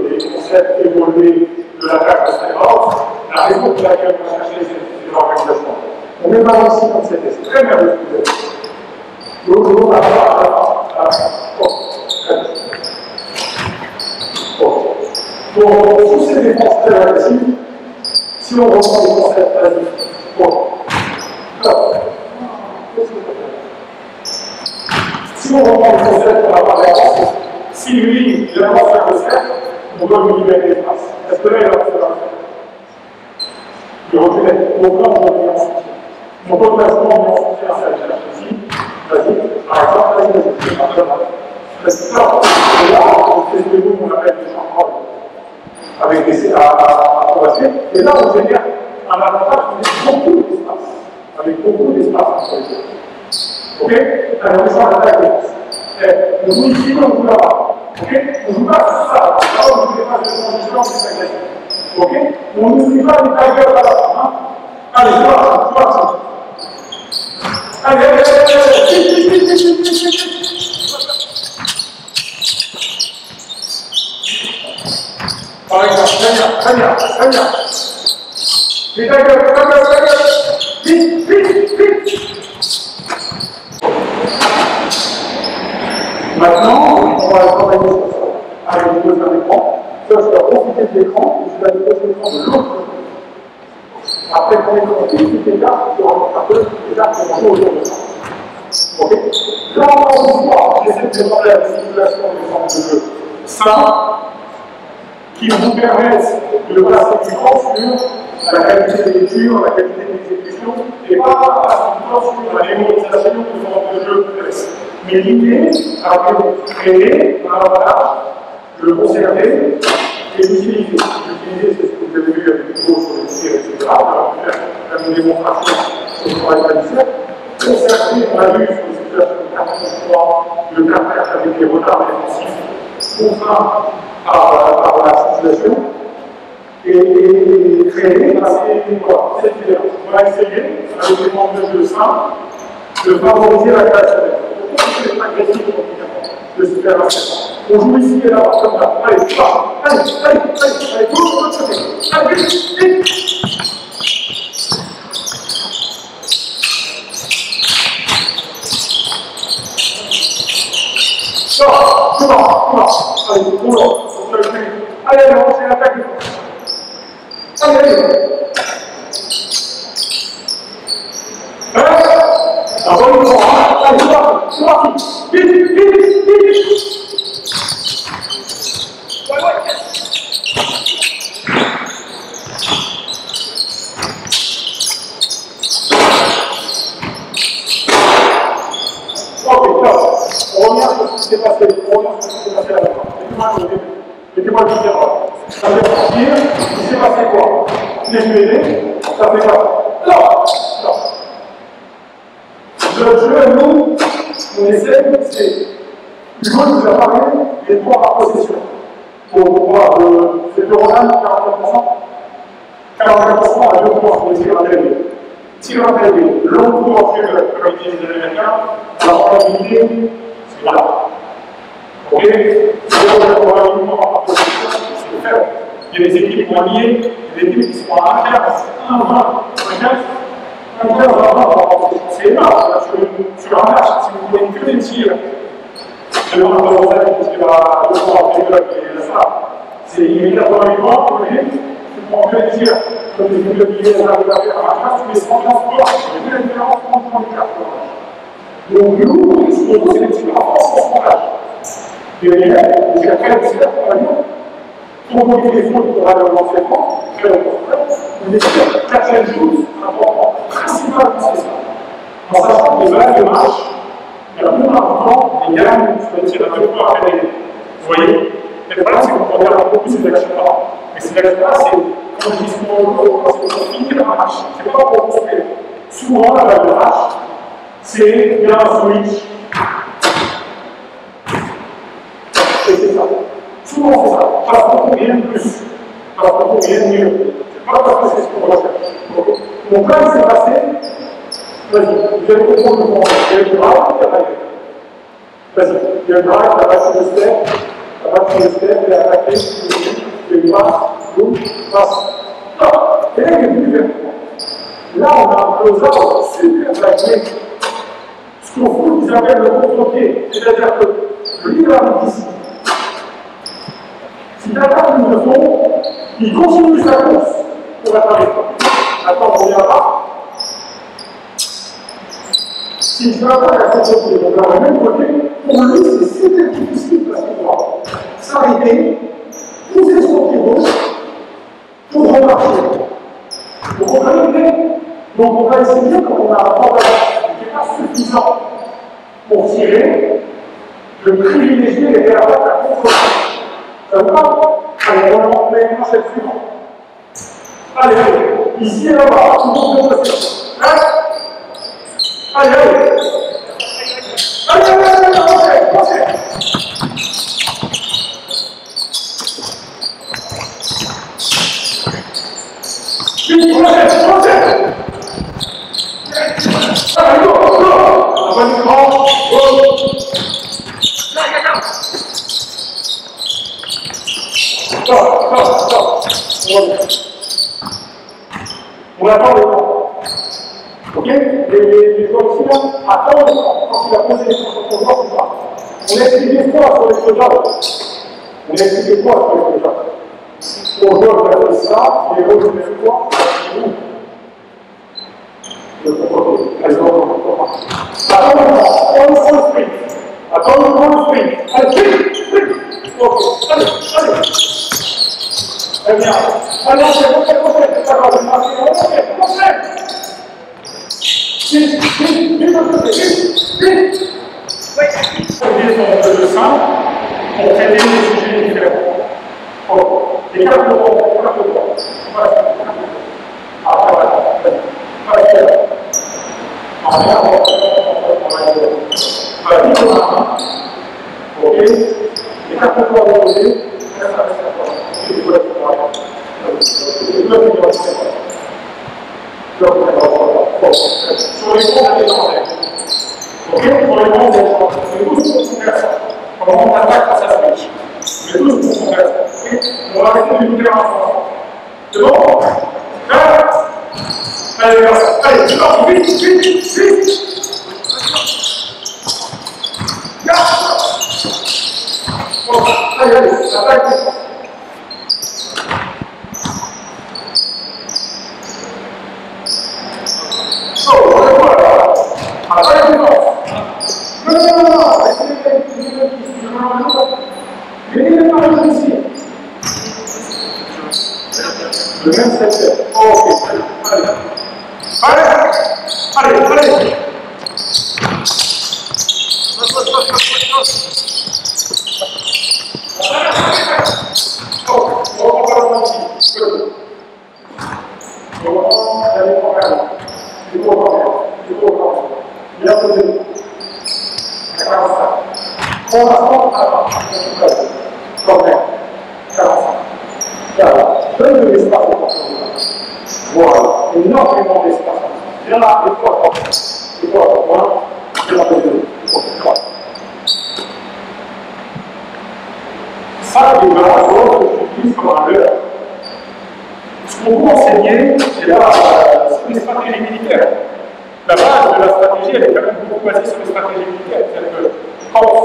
les concepts évolués de l'attaque de Skyrock. La raison pour laquelle on a cherché c'est l'organisation. On met pas ici comme c'était, c'est très nerveux ce que vous avez. L'autre, à la fin. Donc, sous ces défenses très agressives, si on reprend les concepts si on reprend le concept qu'on n'a pas d'avance, si lui, il avance faire le cercle, on doit lui libérer l'espace. Est-ce que là, il va faire ça? Il reculait. Donc là, on doit lui en sortir. Donc, automatiquement, on va en sortir un cercle ici. Vas-y, par exemple, vas-y. Parce que là, on fait ce que nous, on appelle des champs avec des à progresser. Et là, on génère un avantage qui est beaucoup d'espace. Avec beaucoup d'espace entre les deux. Ok? Alors, on descend à l'attaque des forces. On joue ici, on joue là-bas. Ok? On joue pas sur ça. Là, on joue des phases de transition, c'est agressif. Ok? On n'oublie pas les taggers à la fin. Hein? Allez, je vois. Allez, par exemple, très bien. Les taggers. Vite. Maintenant, on va travailler sur ça. Avec les deux écrans. Ça, je dois profiter de l'écran et je vais aller poser l'écran de l'autre côté. Après, quand l'écran fixe, c'est là, il y aura un peu déjà pour jouer autour de ça. Ok? Là, on va voir, j'essaie de démarrer la simulation des formes de jeu simples qui vous permettent de passer du temps sur la qualité de lecture, la qualité d'exécution, et pas passer du temps sur la mémorisation de formes de jeu complexes. Mais l'idée, rappelez-vous, créer un avantage, le conserver et l'utiliser. L'utiliser, c'est ce que vous avez vu avec Hugo sur les tirs, etc. On va faire une démonstration sur le travail manuel. Conserver, on a vu sur les situations de 4-3, le 4-4 avec les retards défensifs contraints par la situation. Et créer, c'est idéal. On va essayer, avec des membres de jeu simples, de favoriser la création. C'est agressif de se faire intéressant. On joue ici et là, comme ça. Allez, go, allez, vite. Comment. Allez, allez, on va l'attaque. Allez. Allez, c'est parti. Vite. Ok, top. On revient sur ce qui s'est passé. là-bas. Mettez-moi le différent. Ça fait partir. Il s'est passé quoi? Les UED, ça fait quoi? Non. Le jeu, nous, on essaie, c'est. Hugo nous a parlé des points par possession. Pour voir, c'est 2 Roland, 44%. 44% à 2 points pour les tirs intérêts. Tir intérêt, long tour comme ils disent les Américains, la probabilité, c'est là. Ok? C'est la probabilité par possession, c'est faible. Il y a des équipes qui sont liées, des équipes qui sont à 1-15, 1-20, c'est énorme. Sur un match, si vous voulez que des tirs, je vais vous montrer qui va devoir développer ça. C'est immédiatement pour les on peut dire, comme les billets à faire à tous les 115 points, il y a une différence entre 34 points. Donc, nous, ce qu'on veut, c'est des différences en sondage. Et les élèves, jusqu'à 13 par exemple, pour mobiliser les fonds pour aller dans l'enseignement, on est sur 4 jours importants, principalement c'est ça. En sachant que les valeurs de marche, la plupart du temps, les gammes, c'est-à-dire à 2 points après les. Vous voyez? Le problème, c'est qu'on regarde beaucoup ces actions-là. Mais ces actions-là, c'est quand ils sont pour finir la marche. C'est pas pour construire. Souvent, la balle de marche, c'est bien un switch. Et c'est ça. Souvent, c'est ça. Parce qu'on convient de plus. Parce qu'on convient de mieux. C'est pas parce que c'est ce qu'on recherche. Donc là, il s'est passé. Vas-y, vous allez comprendre le moment. Il y a le drive, il y a la gueule. Vas-y, il y a le drive, la balle sur le step. La balle sur le step, il y a attaqué, il y a une passe, boum, passe. Stop. Et là, il y a plus vert. Là, on a un close-out super plaqué. Ce qu'au foot, ils appellent le contre-pied. C'est-à-dire que lui, il arrive ici. Si l'attaque nous le font, il continue sa course pour être avec toi. Attends, on vient là. Si je m'attaque à contre-pied, donc là, le même côté, pour lui, c'est super difficile parce qu'il doit s'arrêter, pousser son pied gauche pour remarcher. Donc on va essayer. Donc on va essayer quand on a un temps qui n'est pas suffisant pour tirer, de privilégier les attaques à contre-pied. Ça vous va? Allez, on met une manchette suivante. Allez, ici et là-bas, tout le monde peut passer. Allez, allez. Allez, allez, allez, allez, On attend le temps. Ok? Les joueurs ici, là, attendent le temps. Quand il a posé son joueur, c'est pas. On explique quoi sur les projets? On explique quoi sur les projets? On voit que ça, les autres, on fait quoi? Le contrôle. Attends le sprint. Attends le sprint. Allez, sprint. Ok, allez. Très bien. Allez, c'est pas grave, le simple pour traiter des sujets différents. Les cartes de droit. Voilà. Après, voilà. Ok. Les cartes de droit opposées. Sur les comptes étrangers. Ok, pour les comptes étrangers. On est tous pour faire ça. Comment on attaque face à ce match? On est tous pour faire ça. Ok, on va arrêter de nous faire un enfant. C'est bon? Allez, allez, vite. Allez, attaque. Le même secteur. Ok, allez. Donne de l'espace au porteur. Voilà, énormément d'espace. Viens là, les fois pour moi, je vais la poser. Ça, c'est une approche que j'utilise comme un leurre. Ce qu'on peut enseigner, c'est les stratégies militaires. La base de la stratégie, elle est quand même beaucoup basée sur les stratégies militaires. C'est-à-dire que quand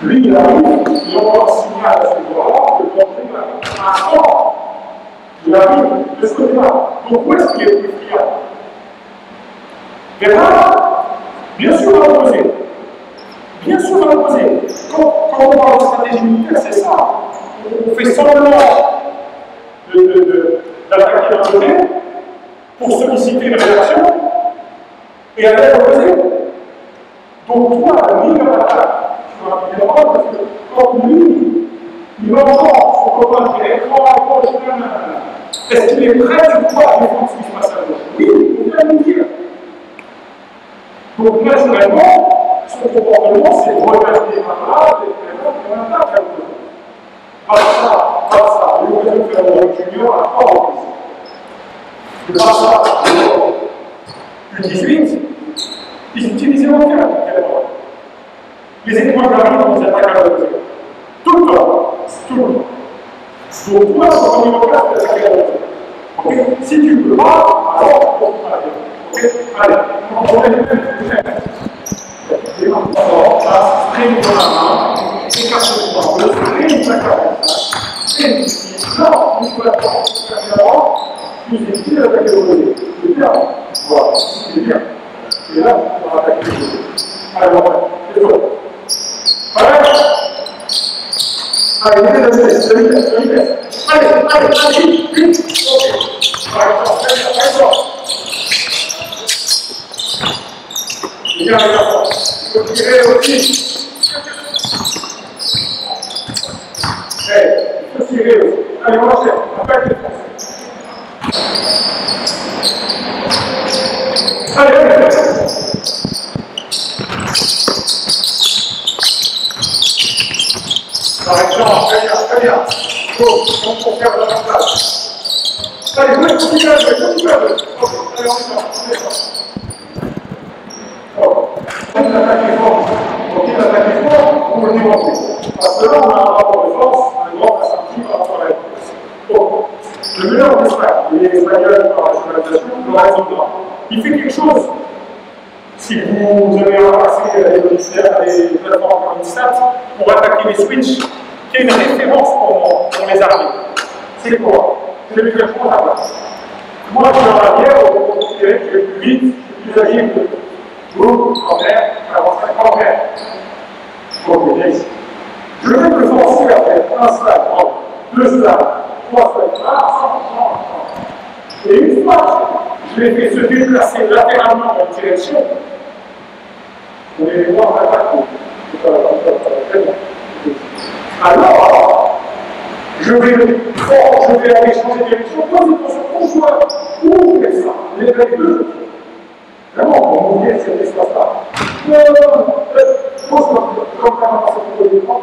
lui, il arrive, il envoie un signal à ce joueur-là, le danger va à temps. Il arrive de ce côté-là. Donc, où est-ce qu'il est plus fiable? Et là, bien sûr, on va l'opposer. Bien sûr, on va l'opposer. Quand on parle de stratégie militaire, c'est ça. On fait semblant d'attaquer d'un côté pour solliciter une réaction et aller l'opposer. Donc, toi, lui, il va l'attaquer. Parce que quand lui, il entend son copain qui est écran à gauche, est-ce qu'il est prêt du coup à défendre ce qui se passe à gauche? Oui, il faut bien le dire. Donc, naturellement, son comportement, c'est de regarder par là, et on attaque à gauche. Pas ça. L'occasion de faire un junior à la fois. C'est pas ça. U18, ils utilisaient aucun. Les étoiles de la vie dans cette attaque à l'opposé. Tout le temps. Donc, toi, quand on est en place, c'est l'attaque à l'opposé. Ok? Si tu ne peux pas, alors, on va aller. Ok? Allez, on va aller et maintenant, on passe, sprint dans la main, écarte le bras, le sprint, ça caresse. Et non, il faut attendre, plus utile d'attaquer l'opposé. C'est bien. Voilà, c'est bien. Et là, on va attaquer l'opposé. Allez, on va. C'est tout. Allez, vitesse. Allez, vite. Ok. Allez, bien, regarde. Il faut tirer aussi. Il faut tirer aussi. Allez, on va faire. Attaque les forces. Allez. Très bien. Go, on peut faire la place. Allez, vous êtes tout à l'heure. Ok, allez, on y va. On attaque les forces. On attaque les forces pour le démonter. Parce que là, on a un rapport de force pour attaquer les switches, qui est une référence pour moi, pour les armées. C'est quoi? Je vais lui dire quoi à la place. Moi, je suis en arrière, on va considérer que je vais plus vite, je suis plus agile que vous, en mer, avance en mer. Ok, bien ici. Je vais me forcer à faire un slide, deux slides, trois slides, et une fois je l'ai fait se déplacer latéralement dans une direction, on est les voir l'attaque. Alors, je vais aller changer de direction, on choix où faire ça. Les deux, vraiment, pour m'ouvrir cet espace-là. Comme ça, on va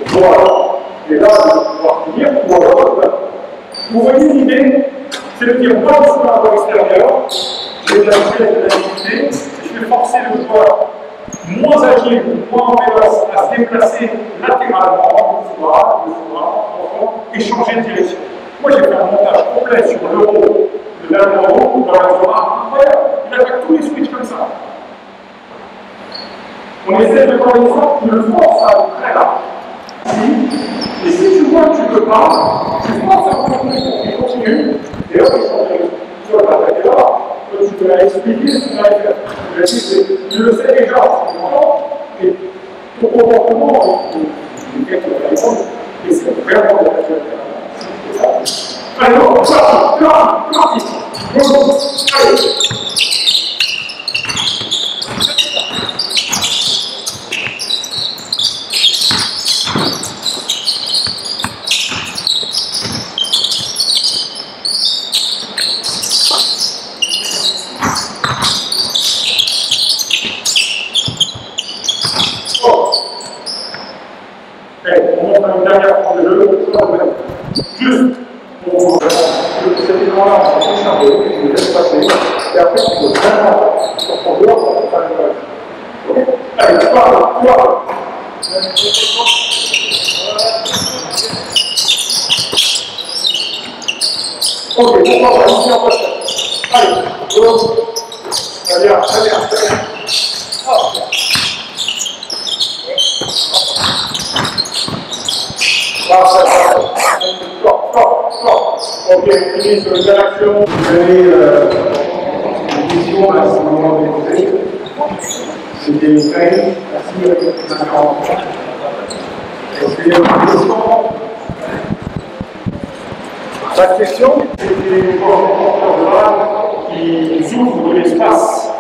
voilà. Et là, je vais pouvoir finir pour vous voyez l'idée, c'est de dire, moi, je suis à l'extérieur, j'ai de la agilité, je vais forcer le joueur moins agile, moins en véloce à se déplacer latéralement, et changer de direction. Moi, j'ai fait un montage complet sur l'euro, de l'euro, dans la zone incroyable. Il attaque tous les switches comme ça. On essaie de prendre l'exemple qui le force à aller très large. Et si tu vois que tu ne peux pas, tu forces à continuer. Et là, tu vas t'attaquer là. Tu peux la expliquer ce que tu vas faire. Tu le sais déjà, tu comprends. Et ton comportement, il est répondre. Et c'est vraiment de la chose. Alors, ça, parti. Allez. On montre une dernière fois de jeu, juste pour cet écran-là, on s'en fiche un peu, je vous laisse passer, et après, il faut vraiment sortir dehors pour faire une page. Ok? Allez, toi. Ok, pourquoi pas, ici en poste. Allez, go. Très bien. Oh. Ok, on finit sur une action. Vous avez une vision à ce moment déposé. C'était une feuille. Merci pour Est-ce qu'il y a une question? La question, c'est des porteurs de balles qui ouvrent de l'espace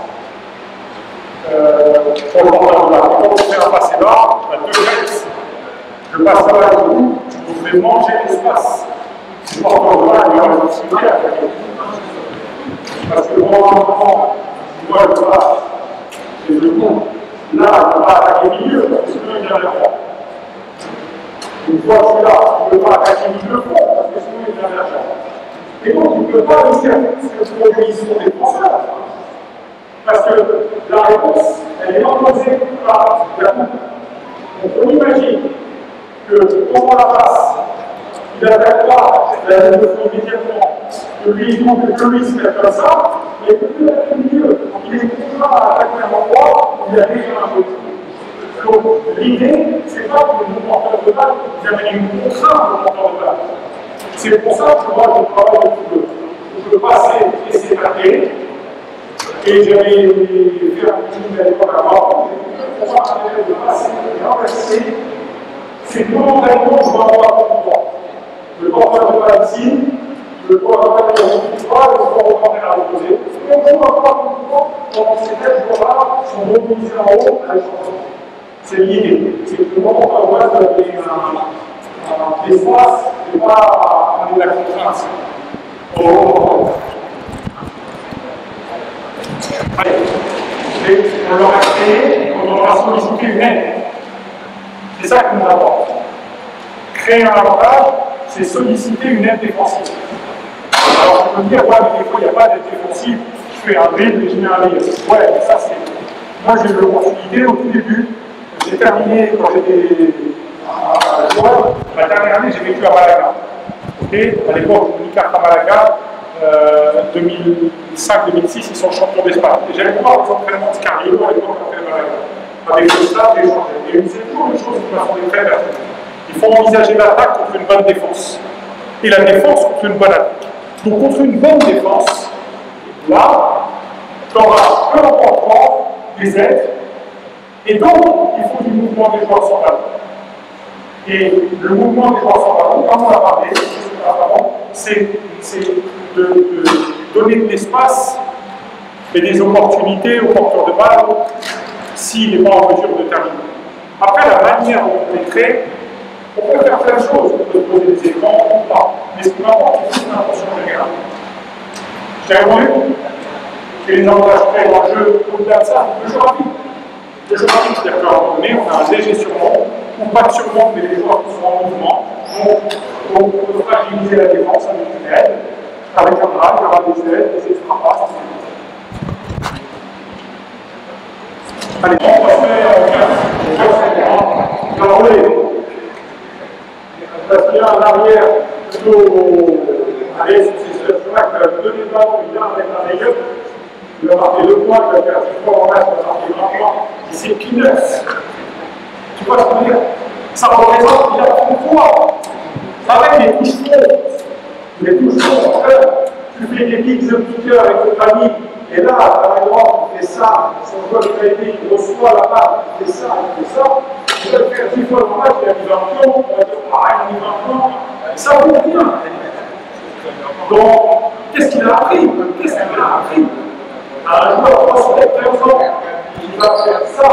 pour le porteur de balle. Quand on fait un passé là, on a deux gestes. Je passe là avec vous, je vous fais manger l'espace. Ce porteur de balle, il y aura une possibilité à faire. Parce que normalement, moi je passe, et je coupe. Là, on va attaquer le milieu, parce que sinon il vient vers moi. Une fois que je suis là, on ne peut pas attaquer le milieu, parce que sinon il vient vers moi. Et donc, il ne peut pas laisser cette proposition des défenseurs. Parce que la réponse, elle est imposée par la coupe. Donc, on imagine que quand on la passe, il n'attaque pas la notion immédiatement, que lui, il trouve que lui se met comme ça, mais que lui, il est milieu. Donc, il est contraint à attaquer un endroit où il y a déjà un petit. Donc, l'idée, c'est pas que le porteur de balle, vous avez une contrainte au porteur de balle. C'est pour ça que moi, je travaille avec eux. Je peux passer et s'écarter. Et j'avais fait un petit à l'époque avant. Pour ça, de passer et renverser. C'est momentanément, je vais avoir mon droit. Le porteur de balle ici, le porteur de balle ici, le porteur à l'opposé. Et on joue encore mon droit pendant ces 4 jours-là, sont mobilisés en haut à l'échange. C'est l'idée. C'est que le moment où on va avoir un espace, et pas on est la contrainte. Oh. Allez. Et on leur a créé, on leur a sollicité une aide. C'est ça qui nous apporte. Créer un avantage, c'est solliciter une aide défensive. Alors on peut dire, ouais, mais des fois il n'y a pas d'aide défensive, je fais un dribble et je mets un livre. Ouais, mais ça c'est. Moi j'ai eu l'opportunité au tout début, j'ai terminé quand j'étais joueur, la dernière année j'ai vécu à Malaga. Okay, à l'époque, Unicaja à Malaga, 2005-2006, ils sont champions d'Espagne. Et j'allais voir les entraînements de cardio à l'époque après Malaga. avec le stade d'échanger. Et c'est toujours une chose qui m'a semblé très pertinente. Il faut envisager l'attaque contre une bonne défense. Et la défense contre une bonne attaque. Donc contre une bonne défense, là, tu auras peu important des aides. Et donc, il faut du mouvement des joueurs sans ballon. Et le mouvement des joueurs sans ballon, comme on l'a parlé, c'est de donner de l'espace et des opportunités aux porteurs de balle s'il n'est pas en mesure de terminer. Après, la manière dont on les crée, on peut faire plein de choses. On peut poser des écrans ou pas. Mais ce qui m'importe, c'est une intention générale. J'ai répondu que les avantages créés dans le jeu, au-delà de ça, le jeu rapide. Le jeu rapide, c'est-à-dire qu'à un moment donné, on a un léger surnom, ou pas de surnom, mais les joueurs qui sont en mouvement. Donc, on peut fragiliser la défense avec une aide. Avec un drag, il y aura des aides, des extra-passes. Allez, on va faire un relais. Parce qu'il y a un arrière plutôt. Allez, c'est ce chemin qui va donner le ballon, il vient avec un ailleurs. Il va marquer 2 points, il va faire 6 points en match, il va marquer 20 points. Et c'est peanuts. Tu vois ce que je veux dire? Ça représente bien ton poids. Avec les touches-fonds. Les touches-fonds, en fait, tu fais des pics de piqueur avec ton panier. Et là, à la droite, il fait ça, son joueur de qualité, il reçoit la balle, il fait ça, il fait ça. Il va le faire 10 fois dans le match, il a mis 20 pions, on va dire, pareil, il a mis 20 pions. Ça vaut bien. Donc, qu'est-ce qu'il a appris? Qu'est-ce qu'il a appris? À un joueur prospect 15 ans, il va faire ça,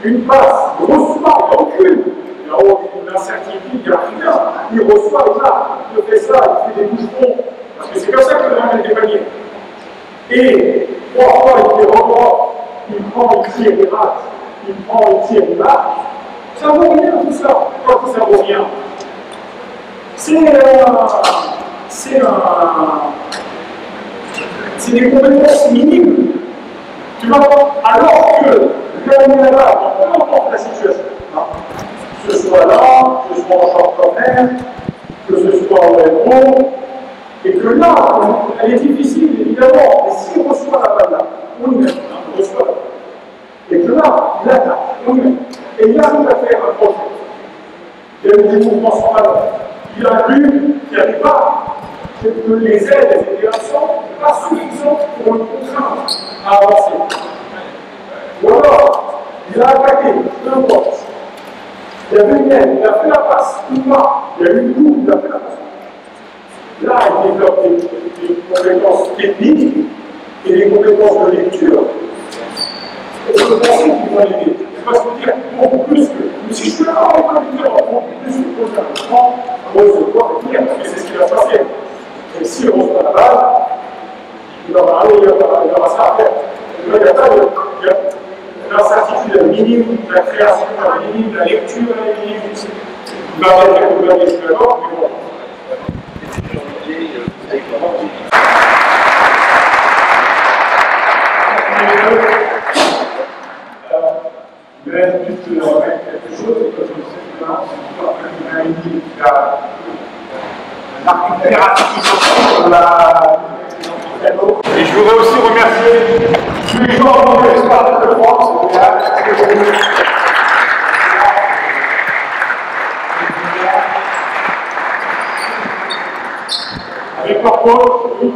une passe, il reçoit, il recule. Il y a aucune incertitude, il n'y a rien. Il reçoit, et là, il fait ça, il fait des touches-fonds. Parce que c'est comme ça qu'il va mettre des paniers. Et 3 fois, il fait remords, il prend, il tire, il rate, il prend, il tire, il marque. Ça vaut rien tout ça. Pourquoi ça vaut rien? C'est des compétences minimes. Tu vois, alors que gagner la balle, peu importe la situation, que ce soit là, que ce soit en short corner, que ce soit en héros, et que là, elle est difficile, évidemment, mais s'il reçoit la balle là, on y met, il reçoit la balle. Et que là, il attaque, on y met. Et il arrive à faire un projet. Il y a eu des mouvements sans ballon. Il a vu qu'il n'y avait pas, que les aides étaient absentes, pas suffisantes pour le contraindre à avancer. Ou alors, il a attaqué, peu importe. Il y avait une aide, il a fait la passe, ou pas. Il y a eu une coupe, il a fait la passe. Là, il développe des compétences techniques et des compétences de lecture. Et je pense qu'ils vont l'aider. Je vais se dire beaucoup plus que. Mais si je suis là, on va lui dire beaucoup plus que pour faire le temps, on va se voir et dire, parce que c'est ce qui va se passer. Et si on reçoit la balle, il va parler, il va ça à faire. Il n'y a pas de. L'incertitude minime, la création minime, la lecture minime. Il va mettre les compagnies d'abord, mais bon. Je vais juste remettre quelque chose, et comme je le sais maintenant, c'est la récupération de la. Et je voudrais aussi remercier tous les joueurs de l'Espace de France. Avec leur coach, oui.